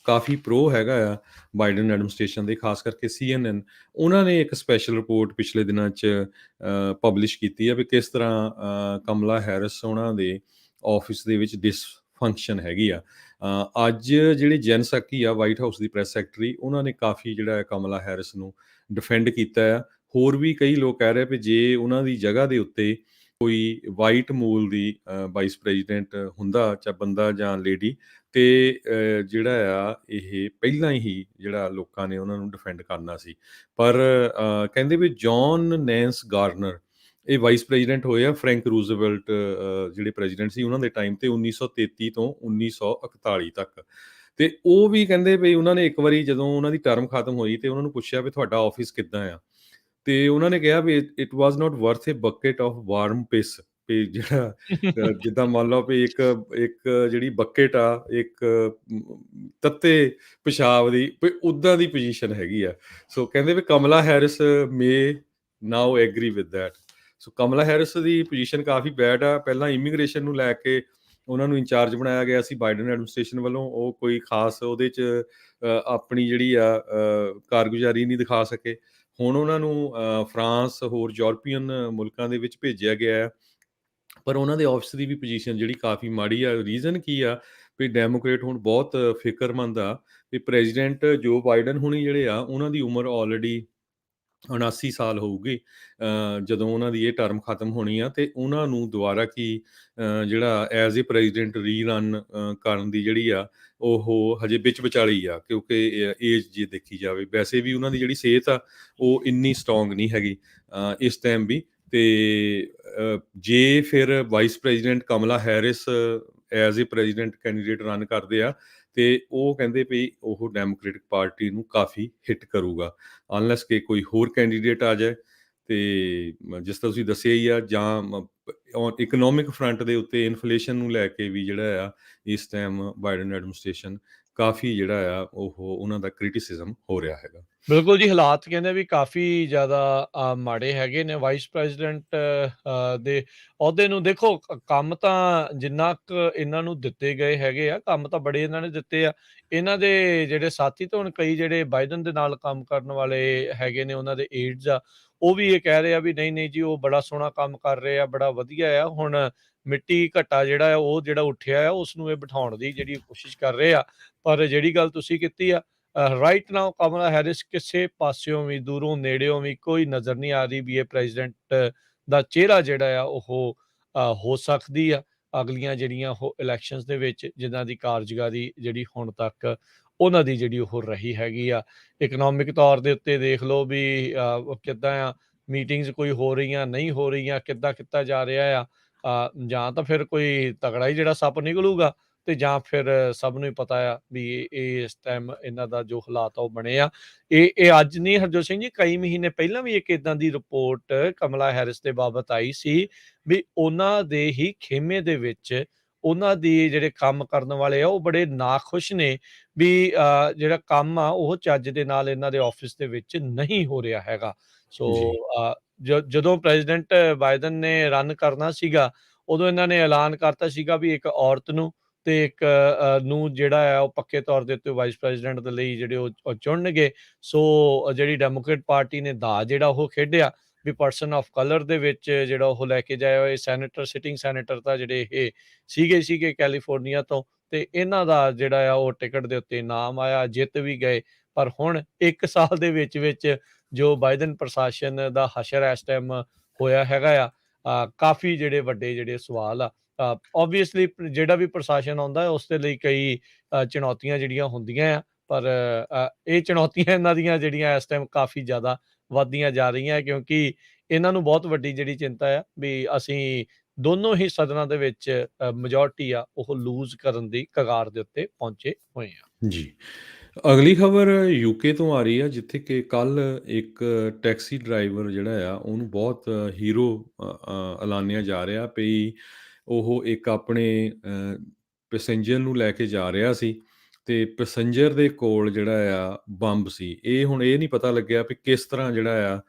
ਕਾਫੀ ਪ੍ਰੋ ਹੈਗਾ ਆ ਬਾਈਡਨ ਐਡਮਿਨਿਸਟ੍ਰੇਸ਼ਨ ਦੇ, ਖਾਸ ਕਰਕੇ CNN, ਉਹਨਾਂ ਨੇ ਇੱਕ ਸਪੈਸ਼ਲ ਰਿਪੋਰਟ ਪਿਛਲੇ ਦਿਨਾਂ 'ਚ ਪਬਲਿਸ਼ ਕੀਤੀ ਆ ਵੀ ਕਿਸ ਤਰ੍ਹਾਂ ਕਮਲਾ ਹੈਰਿਸ ਉਹਨਾਂ ਦੇ ਆਫਿਸ ਦੇ ਵਿੱਚ ਡਿਸਫੰਕਸ਼ਨ ਹੈਗੀ ਆ। ਅੱਜ ਜਿਹੜੇ ਜੈਨ ਸਾਕੀ ਆ, ਵਾਈਟ ਹਾਊਸ ਦੀ ਪ੍ਰੈਸ ਸੈਕਟਰੀ, ਉਹਨਾਂ ਨੇ ਕਾਫੀ ਜਿਹੜਾ ਹੈ ਕਮਲਾ ਹੈਰਿਸ ਨੂੰ ਡਿਫੈਂਡ ਕੀਤਾ ਆ। ਹੋਰ ਵੀ ਕਈ ਲੋਕ ਕਹਿ ਰਹੇ ਵੀ ਜੇ ਉਹਨਾਂ ਦੀ ਜਗ੍ਹਾ ਦੇ ਉੱਤੇ ਕੋਈ ਵਾਈਟ ਮੂਲ ਦੀ ਵਾਈਸ ਪ੍ਰੈਜ਼ੀਡੈਂਟ ਹੁੰਦਾ, ਚਾਹੇ ਬੰਦਾ ਜਾਂ ਲੇਡੀ, ਤੇ ਜਿਹੜਾ ਆ ਇਹ ਪਹਿਲਾਂ ਹੀ ਜਿਹੜਾ ਲੋਕਾਂ ਨੇ ਉਹਨਾਂ ਨੂੰ ਡਿਫੈਂਡ ਕਰਨਾ ਸੀ। ਪਰ ਕਹਿੰਦੇ ਵੀ ਜੌਨ ਨੈਂਸ ਗਾਰਨਰ ਇਹ ਵਾਈਸ ਪ੍ਰੈਜ਼ੀਡੈਂਟ ਹੋਏ ਆ ਫਰੈਂਕ ਰੂਜ਼ਵੈਲਟ ਜਿਹੜੇ ਪ੍ਰੈਜ਼ੀਡੈਂਟ ਸੀ ਉਹਨਾਂ ਦੇ ਟਾਈਮ ਤੇ 1933 ਤੋਂ 1941 ਤੱਕ। ਤੇ ਉਹ ਵੀ ਕਹਿੰਦੇ ਵੀ ਉਹਨਾਂ ਨੇ ਇੱਕ ਵਾਰੀ ਜਦੋਂ ਉਹਨਾਂ ਦੀ ਟਰਮ ਖਤਮ ਹੋਈ ਤੇ ਉਹਨਾਂ ਨੂੰ ਪੁੱਛਿਆ ਵੀ ਤੁਹਾਡਾ ਆਫਿਸ ਕਿੱਦਾਂ ਆ, ਤੇ ਉਹਨਾਂ ਨੇ ਕਿਹਾ ਵੀ it was not worth a bucket of warm piss. ਵੀ ਜਿਹੜਾ ਜਿੱਦਾਂ ਮੰਨ ਲਓ ਵੀ ਇੱਕ ਇੱਕ ਜਿਹੜੀ ਬਕਟ ਆ ਇੱਕ ਤੱਤੇ ਪਿਸ਼ਾਬ ਦੀ, ਵੀ ਉੱਦਾਂ ਦੀ ਪੋਜੀਸ਼ਨ ਹੈਗੀ ਆ। ਸੋ ਕਹਿੰਦੇ ਵੀ Kamala Harris may now agree with that. So Kamala Harris ਦੀ ਪੋਜੀਸ਼ਨ ਕਾਫੀ ਬੈਡ ਆ। ਪਹਿਲਾਂ ਇਮੀਗ੍ਰੇਸ਼ਨ ਨੂੰ ਲੈ ਕੇ ਉਹਨਾਂ ਨੂੰ ਇੰਚਾਰਜ ਬਣਾਇਆ ਗਿਆ ਸੀ ਬਾਈਡਨ ਐਡਮਿਨਿਸਟ੍ਰੇਸ਼ਨ ਵੱਲੋਂ, ਉਹ ਕੋਈ ਖਾਸ ਉਹਦੇ 'ਚ ਆਪਣੀ ਜਿਹੜੀ ਆ ਕਾਰਗੁਜ਼ਾਰੀ ਨਹੀਂ ਦਿਖਾ ਸਕੇ। ਹੁਣ ਉਹਨਾਂ ਨੂੰ ਫਰਾਂਸ, ਹੋਰ ਯੂਰਪੀਅਨ ਮੁਲਕਾਂ ਦੇ ਵਿੱਚ ਭੇਜਿਆ ਗਿਆ ਹੈ, ਪਰ ਉਹਨਾਂ ਦੇ ਆਫਿਸ ਦੀ ਵੀ ਪੋਜੀਸ਼ਨ ਜਿਹੜੀ ਕਾਫੀ ਮਾੜੀ ਆ। ਰੀਜ਼ਨ ਕੀ ਆ ਵੀ ਡੈਮੋਕ੍ਰੇਟ ਹੁਣ ਬਹੁਤ ਫਿਕਰਮੰਦ ਆ ਵੀ ਪ੍ਰੈਜ਼ੀਡੈਂਟ ਜੋ ਬਾਈਡਨ ਹੁਣੀ ਜਿਹੜੇ ਆ ਉਹਨਾਂ ਦੀ ਉਮਰ ਆਲਰੇਡੀ 79 ਸਾਲ ਹੋਊਗੀ ਜਦੋਂ ਉਹਨਾਂ ਦੀ ਇਹ ਟਰਮ ਖਤਮ ਹੋਣੀ ਆ, ਤੇ ਉਹਨਾਂ ਨੂੰ ਦੁਬਾਰਾ ਕੀ ਜਿਹੜਾ ਐਜ਼ ਏ ਪ੍ਰੈਜ਼ੀਡੈਂਟ ਰੀਰਨ ਕਰਨ ਦੀ ਜਿਹੜੀ ਆ ਉਹ ਹਜੇ ਵਿੱਚ ਵਿਚਾਲੀ ਆ, ਕਿਉਂਕਿ ਏਜ ਜੇ ਦੇਖੀ ਜਾਵੇ। ਵੈਸੇ ਵੀ ਉਹਨਾਂ ਦੀ ਜਿਹੜੀ ਸਿਹਤ ਆ ਉਹ ਇੰਨੀ ਸਟਰੋਂਗ ਨਹੀਂ ਹੈਗੀ ਇਸ ਟਾਈਮ ਵੀ। ਤੇ ਜੇ ਫਿਰ vice president Kamala Harris as a president candidate run ਕਰਦੇ ਆ ਤੇ ਉਹ ਕਹਿੰਦੇ ਵੀ ਉਹ ਡੈਮੋਕ੍ਰੇਟਿਕ ਪਾਰਟੀ ਨੂੰ ਕਾਫੀ ਹਿੱਟ ਕਰੂਗਾ, ਅਨਲੈਸ ਕਿ ਕੋਈ ਹੋਰ ਕੈਂਡੀਡੇਟ ਆ ਜਾਏ। ਤੇ ਜਿਸ ਤਰ੍ਹਾਂ ਤੁਸੀਂ ਦੱਸਿਆ ਹੀ ਆ, ਜਾਂ ਇਕਨੋਮਿਕ ਫਰੰਟ ਦੇ ਉੱਤੇ ਇਨਫਲੇਸ਼ਨ ਨੂੰ ਲੈ ਕੇ ਵੀ ਜਿਹੜਾ ਆ ਇਸ ਟਾਈਮ ਬਾਈਡਨ ਐਡਮਿਨਿਸਟ੍ਰੇਸ਼ਨ ਕਾਫੀ ਜਿਹੜਾ ਆ ਉਹ ਉਹਨਾਂ ਦਾ ਕ੍ਰਿਟਿਸਿਜ਼ਮ ਹੋ ਰਿਹਾ ਹੈਗਾ। ਬਿਲਕੁਲ ਜੀ, ਹਾਲਾਤ ਕਹਿੰਦੇ ਵੀ ਕਾਫੀ ਜ਼ਿਆਦਾ ਮਾੜੇ ਹੈਗੇ ਨੇ। ਵਾਈਸ ਪ੍ਰੈਜ਼ੀਡੈਂਟ ਦੇ ਅਹੁਦੇ ਨੂੰ ਦੇਖੋ, ਕੰਮ ਤਾਂ ਜਿੰਨਾ ਕੁ ਇਹਨਾਂ ਨੂੰ ਦਿੱਤੇ ਗਏ ਹੈਗੇ ਆ, ਕੰਮ ਤਾਂ ਬੜੇ ਇਹਨਾਂ ਨੇ ਦਿੱਤੇ ਆ। ਇਹਨਾਂ ਦੇ ਜਿਹੜੇ ਸਾਥੀ ਤਾਂ ਹੁਣ ਕਈ ਜਿਹੜੇ ਬਾਈਡਨ ਦੇ ਨਾਲ ਕੰਮ ਕਰਨ ਵਾਲੇ ਹੈਗੇ ਨੇ, ਉਹਨਾਂ ਦੇ ਏਡਸ ਆ, ਉਹ ਵੀ ਇਹ ਕਹਿ ਰਹੇ ਆ ਵੀ ਨਹੀਂ ਨਹੀਂ ਜੀ, ਉਹ ਬੜਾ ਸੋਹਣਾ ਕੰਮ ਕਰ ਰਹੇ ਆ, ਬੜਾ ਵਧੀਆ ਆ। ਹੁਣ ਮਿੱਟੀ ਘੱਟਾ ਜਿਹੜਾ ਆ ਉਹ ਜਿਹੜਾ ਉੱਠਿਆ ਆ ਉਸ ਨੂੰ ਇਹ ਬਿਠਾਉਣ ਦੀ ਜਿਹੜੀ ਕੋਸ਼ਿਸ਼ ਕਰ ਰਹੇ ਆ। ਪਰ ਜਿਹੜੀ ਗੱਲ ਤੁਸੀਂ ਕੀਤੀ ਆ, ਰਾਈਟ ਨਾਓ ਕਮਲਾ ਹੈਰਿਸ ਕਿਸੇ ਪਾਸਿਓਂ ਵੀ, ਦੂਰੋਂ ਨੇੜਿਓਂ ਵੀ ਕੋਈ ਨਜ਼ਰ ਨਹੀਂ ਆ ਰਹੀ ਵੀ ਇਹ ਪ੍ਰੈਜ਼ੀਡੈਂਟ ਦਾ ਚਿਹਰਾ ਜਿਹੜਾ ਆ ਉਹ ਹੋ ਸਕਦੀ ਆ ਅਗਲੀਆਂ ਜਿਹੜੀਆਂ ਉਹ ਇਲੈਕਸ਼ਨਸ ਦੇ ਵਿੱਚ, ਜਿਨ੍ਹਾਂ ਦੀ ਕਾਰਜਕਾਰੀ ਜਿਹੜੀ ਹੁਣ ਤੱਕ ਉਹਨਾਂ ਦੀ ਜਿਹੜੀ ਉਹ ਰਹੀ ਹੈਗੀ ਆ। ਇਕਨੋਮਿਕ ਤੌਰ ਦੇ ਉੱਤੇ ਦੇਖ ਲਓ ਵੀ ਕਿੱਦਾਂ ਆ, ਮੀਟਿੰਗਸ ਕੋਈ ਹੋ ਰਹੀਆਂ, ਨਹੀਂ ਹੋ ਰਹੀਆਂ, ਕਿੱਦਾਂ ਕੀਤਾ ਜਾ ਰਿਹਾ ਆ। ਜਾਂ ਤਾਂ ਫਿਰ ਕੋਈ ਤਗੜਾ ਹੀ ਜਿਹੜਾ ਸੱਪ ਨਿਕਲੂਗਾ, ਤੇ ਜਾਂ ਫਿਰ ਸਭ ਨੂੰ ਹੀ ਪਤਾ ਆ ਵੀ ਇਹ ਇਸ ਟਾਈਮ ਇਹਨਾਂ ਦਾ ਜੋ ਹਾਲਾਤ ਆ ਉਹ ਬਣੇ ਆ। ਇਹ ਅੱਜ ਨਹੀਂ ਹਰਜੋਤ ਸਿੰਘ ਜੀ, ਕਈ ਮਹੀਨੇ ਪਹਿਲਾਂ ਵੀ ਇੱਕ ਇਦਾਂ ਦੀ ਰਿਪੋਰਟ ਕਮਲਾ ਹੈਰਿਸ ਦੇ ਬਾਬਤ ਆਈ ਸੀ ਵੀ ਉਹਨਾਂ ਦੇ ਹੀ ਖੇਮੇ ਦੇ ਵਿੱਚ ਉਹਨਾਂ ਦੀ ਜਿਹੜੇ ਕੰਮ ਕਰਨ ਵਾਲੇ ਆ ਉਹ ਬੜੇ ਨਾਖੁਸ਼ ਨੇ ਵੀ ਜਿਹੜਾ ਕੰਮ ਆ ਉਹ ਚੱਜ ਦੇ ਨਾਲ ਇਹਨਾਂ ਦੇ ਆਫਿਸ ਦੇ ਵਿੱਚ ਨਹੀਂ ਹੋ ਰਿਹਾ ਹੈਗਾ। ਸੋ ਜੀ, ਜਦੋਂ ਪ੍ਰੈਜ਼ੀਡੈਂਟ ਬਾਈਡਨ ਨੇ ਰਨ ਕਰਨਾ ਸੀਗਾ, ਉਦੋਂ ਇਹਨਾਂ ਨੇ ਐਲਾਨ ਕਰਤਾ ਸੀਗਾ ਵੀ ਇੱਕ ਔਰਤ ਨੂੰ ਤੇ ਇੱਕ ਨੂੰ ਜਿਹੜਾ ਆ ਉਹ ਪੱਕੇ ਤੌਰ ਦੇ ਉੱਤੇ ਵਾਈਸ ਪ੍ਰੈਜ਼ੀਡੈਂਟ ਦੇ ਲਈ ਜਿਹੜੇ ਉਹ ਚੁਣਨਗੇ। ਸੋ ਜਿਹੜੀ ਡੈਮੋਕ੍ਰੇਟ ਪਾਰਟੀ ਨੇ ਦਾ ਜਿਹੜਾ ਉਹ ਖੇਡਿਆ ਵੀ ਪਰਸਨ ਆਫ ਕਲਰ ਦੇ ਵਿੱਚ ਜਿਹੜਾ ਉਹ ਲੈ ਕੇ ਜਾਇਆ ਹੋਇਆ ਸੈਨੇਟਰ, ਸਿਟਿੰਗ ਸੈਨੇਟਰ ਤਾਂ ਜਿਹੜੇ ਇਹ ਸੀਗੇ ਕੈਲੀਫੋਰਨੀਆ ਤੋਂ, ਤੇ ਇਹਨਾਂ ਦਾ ਜਿਹੜਾ ਆ ਉਹ ਟਿਕਟ ਦੇ ਉੱਤੇ ਨਾਮ ਆਇਆ, ਜਿੱਤ ਵੀ ਗਏ। ਪਰ ਹੁਣ 1 ਸਾਲ ਦੇ ਵਿੱਚ ਜੋ ਬਾਈਡਨ ਪ੍ਰਸ਼ਾਸਨ ਦਾ ਹਸ਼ਰ ਇਸ ਟਾਈਮ ਹੋਇਆ ਹੈਗਾ ਆ, ਕਾਫੀ ਜਿਹੜੇ ਵੱਡੇ ਜਿਹੜੇ ਸਵਾਲ ਆ। ਆਬਵੀਅਸਲੀ ਜਿਹੜਾ ਵੀ ਪ੍ਰਸ਼ਾਸਨ ਆਉਂਦਾ ਹੈ ਉਸ ਦੇ ਲਈ ਕਈ ਚੁਣੌਤੀਆਂ ਜਿਹੜੀਆਂ ਹੁੰਦੀਆਂ ਆ, ਪਰ ਇਹ ਚੁਣੌਤੀਆਂ ਇਹਨਾਂ ਦੀਆਂ ਜਿਹੜੀਆਂ ਇਸ ਟਾਈਮ ਕਾਫੀ ਜ਼ਿਆਦਾ ਵੱਧਦੀਆਂ ਜਾ ਰਹੀਆਂ, ਕਿਉਂਕਿ ਇਹਨਾਂ ਨੂੰ ਬਹੁਤ ਵੱਡੀ ਜਿਹੜੀ ਚਿੰਤਾ ਆ ਵੀ ਅਸੀਂ ਦੋਨੋਂ ਹੀ ਸਦਨਾਂ ਦੇ ਵਿੱਚ ਮੈਜੋਰਟੀ ਆ ਉਹ ਲੂਜ਼ ਕਰਨ ਦੀ ਕਗਾਰ ਦੇ ਉੱਤੇ ਪਹੁੰਚੇ ਹੋਏ ਆ। ਜੀ। ਅਗਲੀ ਖਬਰ ਯੂਕੇ ਤੋਂ ਆ ਰਹੀ ਆ, ਜਿੱਥੇ ਕਿ ਕੱਲ ਇੱਕ ਟੈਕਸੀ ਡਰਾਈਵਰ ਜਿਹੜਾ ਆ ਉਹਨੂੰ ਬਹੁਤ ਹੀਰੋ ਐਲਾਨਿਆ ਜਾ ਰਿਹਾ ਵੀ ਉਹ ਇੱਕ ਆਪਣੇ ਪੈਸੇਂਜਰ ਨੂੰ ਲੈ ਕੇ ਜਾ ਰਿਹਾ ਸੀ ਤੇ ਪੈਸੇਂਜਰ ਦੇ ਕੋਲ ਜਿਹੜਾ ਆ ਬੰਬ ਸੀ। ਹੁਣ ਇਹ ਨਹੀਂ ਪਤਾ ਲੱਗਿਆ ਵੀ ਕਿਸ ਤਰ੍ਹਾਂ ਜਿਹੜਾ ਆ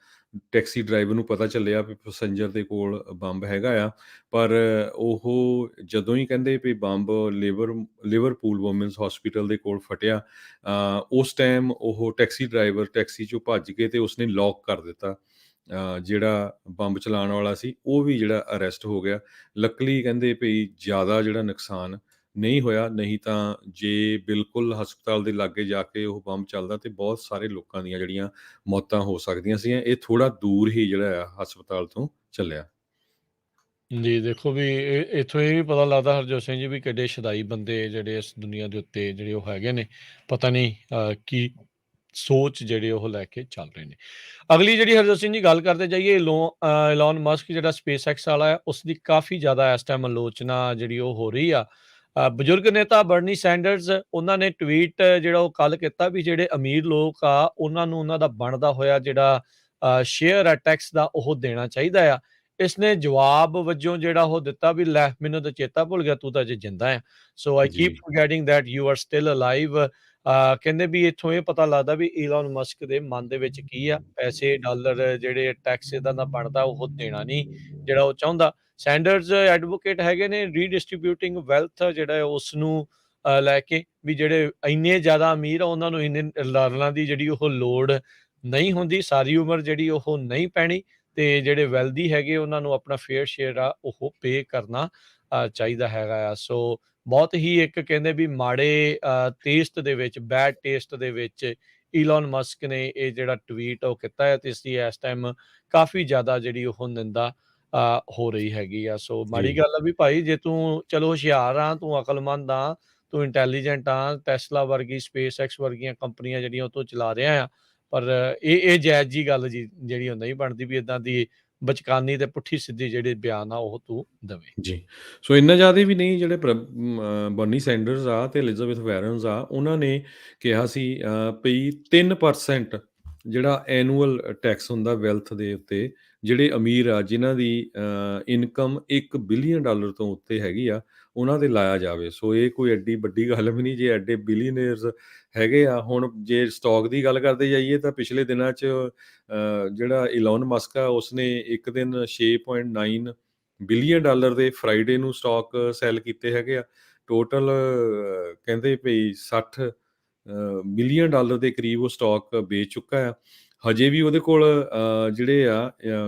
ਟੈਕਸੀ ਡਰਾਈਵਰ ਨੂੰ ਪਤਾ ਚੱਲਿਆ ਵੀ ਪੈਸੇਂਜਰ ਦੇ ਕੋਲ ਬੰਬ ਹੈਗਾ ਆ। ਪਰ ਉਹ ਜਦੋਂ ਹੀ ਕਹਿੰਦੇ ਵੀ ਬੰਬ ਲਿਵਰਪੂਲ ਵੂਮੈਨਸ ਹਸਪੀਟਲ ਦੇ ਕੋਲ ਫਟਿਆ, ਉਸ ਟਾਈਮ ਉਹ ਟੈਕਸੀ ਡਰਾਈਵਰ ਟੈਕਸੀ 'ਚੋਂ ਭੱਜ ਕੇ ਤੇ ਉਸਨੇ ਲੌਕ ਕਰ ਦਿੱਤਾ। ਜਿਹੜਾ ਬੰਬ ਚਲਾਉਣ ਵਾਲਾ ਸੀ ਉਹ ਵੀ ਜਿਹੜਾ ਅਰੈਸਟ ਹੋ ਗਿਆ। ਲੱਕਲੀ ਕਹਿੰਦੇ ਵੀ ਜ਼ਿਆਦਾ ਜਿਹੜਾ ਨੁਕਸਾਨ ਨਹੀਂ ਹੋਇਆ, ਨਹੀਂ ਤਾਂ ਜੇ ਬਿਲਕੁਲ ਹਸਪਤਾਲ ਦੇ ਲਾਗੇ ਜਾ ਕੇ ਉਹ ਬੰਬ ਚੱਲਦਾ ਤੇ ਬਹੁਤ ਸਾਰੇ ਲੋਕਾਂ ਦੀਆਂ ਜਿਹੜੀਆਂ ਮੌਤਾਂ ਹੋ ਸਕਦੀਆਂ ਸੀਗੀਆਂ। ਇਹ ਥੋੜ੍ਹਾ ਦੂਰ ਹੀ ਜਿਹੜਾ ਆ ਹਸਪਤਾਲ ਤੋਂ ਚੱਲਿਆ। ਜੀ, ਦੇਖੋ ਵੀ ਇੱਥੋਂ ਇਹ ਵੀ ਪਤਾ ਲੱਗਦਾ ਹਰਜੋਤ ਸਿੰਘ ਜੀ ਵੀ ਕਿੱਡੇ ਸ਼ੁਦਾਈ ਬੰਦੇ ਜਿਹੜੇ ਇਸ ਦੁਨੀਆ ਦੇ ਉੱਤੇ ਜਿਹੜੇ ਉਹ ਹੈਗੇ ਨੇ, ਪਤਾ ਨਹੀਂ ਕੀ ਸੋਚ ਜਿਹੜੇ ਉਹ ਲੈ ਕੇ ਚੱਲ ਰਹੇ ਨੇ। ਅਗਲੀ ਜਿਹੜੀ ਹਰਜੋਤ ਸਿੰਘ ਜੀ ਗੱਲ ਕਰਦੇ ਜਾਈਏ, ਇਲੌਨ ਮਸਕ ਜਿਹੜਾ ਸਪੇਸਐਕਸ ਵਾਲਾ ਹੈ, ਉਸ ਦੀ ਕਾਫੀ ਜ਼ਿਆਦਾ ਇਸ ਟਾਈਮ ਆਲੋਚਨਾ ਜਿਹੜੀ ਉਹ ਹੋ ਰਹੀ ਆ। ਬਜ਼ੁਰਗ ਨੇਤਾ ਬਰਨੀ ਸੈਂਡਰਸ ਉਹਨਾਂ ਨੇ ਟਵੀਟ ਜਿਹੜਾ ਉਹ ਕੱਲ ਕੀਤਾ ਵੀ ਜਿਹੜੇ ਅਮੀਰ ਲੋਕ ਆ ਉਹਨਾਂ ਨੂੰ ਉਹਨਾਂ ਦਾ ਬਣਦਾ ਹੋਇਆ ਜਿਹੜਾ ਸ਼ੇਅਰ ਆ ਟੈਕਸ ਦਾ ਉਹ ਦੇਣਾ ਚਾਹੀਦਾ ਆ। ਇਸਨੇ ਜਵਾਬ ਵਜੋਂ ਜਿਹੜਾ ਉਹ ਦਿੱਤਾ ਵੀ ਲੈ ਮੈਨੂੰ ਤਾਂ ਚੇਤਾ ਭੁੱਲ ਗਿਆ ਤੂੰ ਤਾਂ ਅਜੇ ਜਿੰਦਾ ਆ, ਸੋ ਆਈ ਜੀ, keep forgetting that you are still alive. ਕਹਿੰਦੇ ਵੀ ਇੱਥੋਂ ਇਹ ਪਤਾ ਲੱਗਦਾ ਵੀ ਈਲਨ ਮਸਕ ਦੇ ਮਨ ਦੇ ਵਿੱਚ ਕੀ ਆ, ਪੈਸੇ ਡਾਲਰ ਜਿਹੜੇ ਟੈਕਸ ਇਹਦਾ ਦਾ ਬਣਦਾ ਉਹ ਦੇਣਾ ਨਹੀਂ ਜਿਹੜਾ ਉਹ ਚਾਹੁੰਦਾ। ਸੈਂਡਰਸ ਐਡਵੋਕੇਟ ਹੈਗੇ ਨੇ ਰੀਡਿਸਟ੍ਰੀਬਿਊਟਿੰਗ ਵੈਲਥ ਜਿਹੜਾ ਉਸ ਨੂੰ ਲੈ ਕੇ ਵੀ ਜਿਹੜੇ ਇੰਨੇ ਜ਼ਿਆਦਾ ਅਮੀਰ ਆ ਉਹਨਾਂ ਨੂੰ ਇੰਨੇ ਡਾਲਰਾਂ ਦੀ ਜਿਹੜੀ ਉਹ ਲੋੜ ਨਹੀਂ ਹੁੰਦੀ, ਸਾਰੀ ਉਮਰ ਜਿਹੜੀ ਉਹ ਨਹੀਂ ਪੈਣੀ, ਤੇ ਜਿਹੜੇ ਵੈਲਦੀ ਹੈਗੇ ਉਹਨਾਂ ਨੂੰ ਆਪਣਾ ਫੇਅਰ ਸ਼ੇਅਰ ਆ ਉਹ ਪੇ ਕਰਨਾ ਚਾਹੀਦਾ ਹੈਗਾ ਆ। ਸੋ ਬਹੁਤ ਹੀ ਇੱਕ ਕਹਿੰਦੇ ਵੀ ਮਾੜੇ ਟੇਸਟ ਦੇ ਵਿੱਚ, ਬੈਡ ਟੇਸਟ ਦੇ ਵਿੱਚ ਈਲਨ ਮਸਕ ਨੇ ਇਹ ਜਿਹੜਾ ਟਵੀਟ ਉਹ ਕੀਤਾ ਹੈ, ਤੇ ਇਸ ਦੀ ਇਸ ਟਾਈਮ ਕਾਫੀ ਜ਼ਿਆਦਾ ਜਿਹੜੀ ਉਹ ਨਿੰਦਾ ਹੋ ਰਹੀ ਹੈਗੀ ਆ। ਸੋ ਮਾੜੀ ਜੀ, ਗੱਲ ਆ ਵੀ ਭਾਈ ਜੇ ਤੂੰ ਚਲੋ ਹੁਸ਼ਿਆਰ ਆ, ਤੂੰ ਅਕਲਮੰਦ ਆ, ਤੂੰ ਇੰਟੈਲੀਜੈਂਟ ਆ, ਟੈਸਲਾ ਵਰਗੀ ਸਪੇਸਐਕਸ ਵਰਗੀਆਂ ਕੰਪਨੀਆਂ ਜਿਹੜੀਆਂ ਉਹ ਤੋਂ ਚਲਾ ਰਿਹਾ ਆ, ਪਰ ਇਹ ਜਾਇਜ਼ ਜੀ ਗੱਲ ਜਿਹੜੀ ਉਹ ਨਹੀਂ ਬਣਦੀ ਵੀ ਇਦਾਂ ਦੀ ਬਚਕਾਨੀ ਤੇ ਪੁੱਠੀ ਸਿੱਧੀ ਜਿਹੜੇ ਬਿਆਨ ਆ ਉਹ ਤੂੰ ਦਵੇਂ। ਜੀ। ਸੋ ਇੰਨਾ ਜ਼ਿਆਦਾ ਵੀ ਨਹੀਂ, ਜਿਹੜੇ ਬਰਨੀ ਸੈਂਡਰਸ ਆ ਤੇ ਐਲਿਜ਼ਾਬੈਥ ਵਾਰਨਸ ਆ, ਉਹਨਾਂ ਨੇ ਕਿਹਾ ਸੀ ਵੀ 3% ਜਿਹੜਾ ਐਨੂਅਲ ਟੈਕਸ ਹੁੰਦਾ ਵੈਲਥ ਦੇ ਉੱਤੇ, ਜਿਹੜੇ ਅਮੀਰ ਆ ਜਿਨ੍ਹਾਂ ਦੀ ਇਨਕਮ $1 ਬਿਲੀਅਨ ਤੋਂ ਉੱਤੇ ਹੈਗੀ ਆ, ਉਹਨਾਂ 'ਤੇ ਲਾਇਆ ਜਾਵੇ। ਸੋ ਇਹ ਕੋਈ ਐਡੀ ਵੱਡੀ ਗੱਲ ਵੀ ਨਹੀਂ ਜੇ ਐਡੇ ਬਿਲੀਅਨੇਅਰਸ ਹੈਗੇ ਆ। ਹੁਣ ਜੇ ਸਟਾਕ ਦੀ ਗੱਲ ਕਰਦੇ ਜਾਈਏ ਤਾਂ ਪਿਛਲੇ ਦਿਨਾਂ 'ਚ ਜਿਹੜਾ ਇਲੋਨ ਮਸਕ ਆ ਉਸਨੇ ਇੱਕ ਦਿਨ $6.9 ਬਿਲੀਅਨ ਦੇ ਫਰਾਈਡੇ ਨੂੰ ਸਟਾਕ ਸੈੱਲ ਕੀਤੇ ਹੈਗੇ ਆ। ਟੋਟਲ ਕਹਿੰਦੇ ਵੀ $60 ਬਿਲੀਅਨ ਦੇ ਕਰੀਬ ਉਹ ਸਟਾਕ ਵੇਚ ਚੁੱਕਾ ਆ। ਹਜੇ ਵੀ ਉਹਦੇ ਕੋਲ ਜਿਹੜੇ ਆ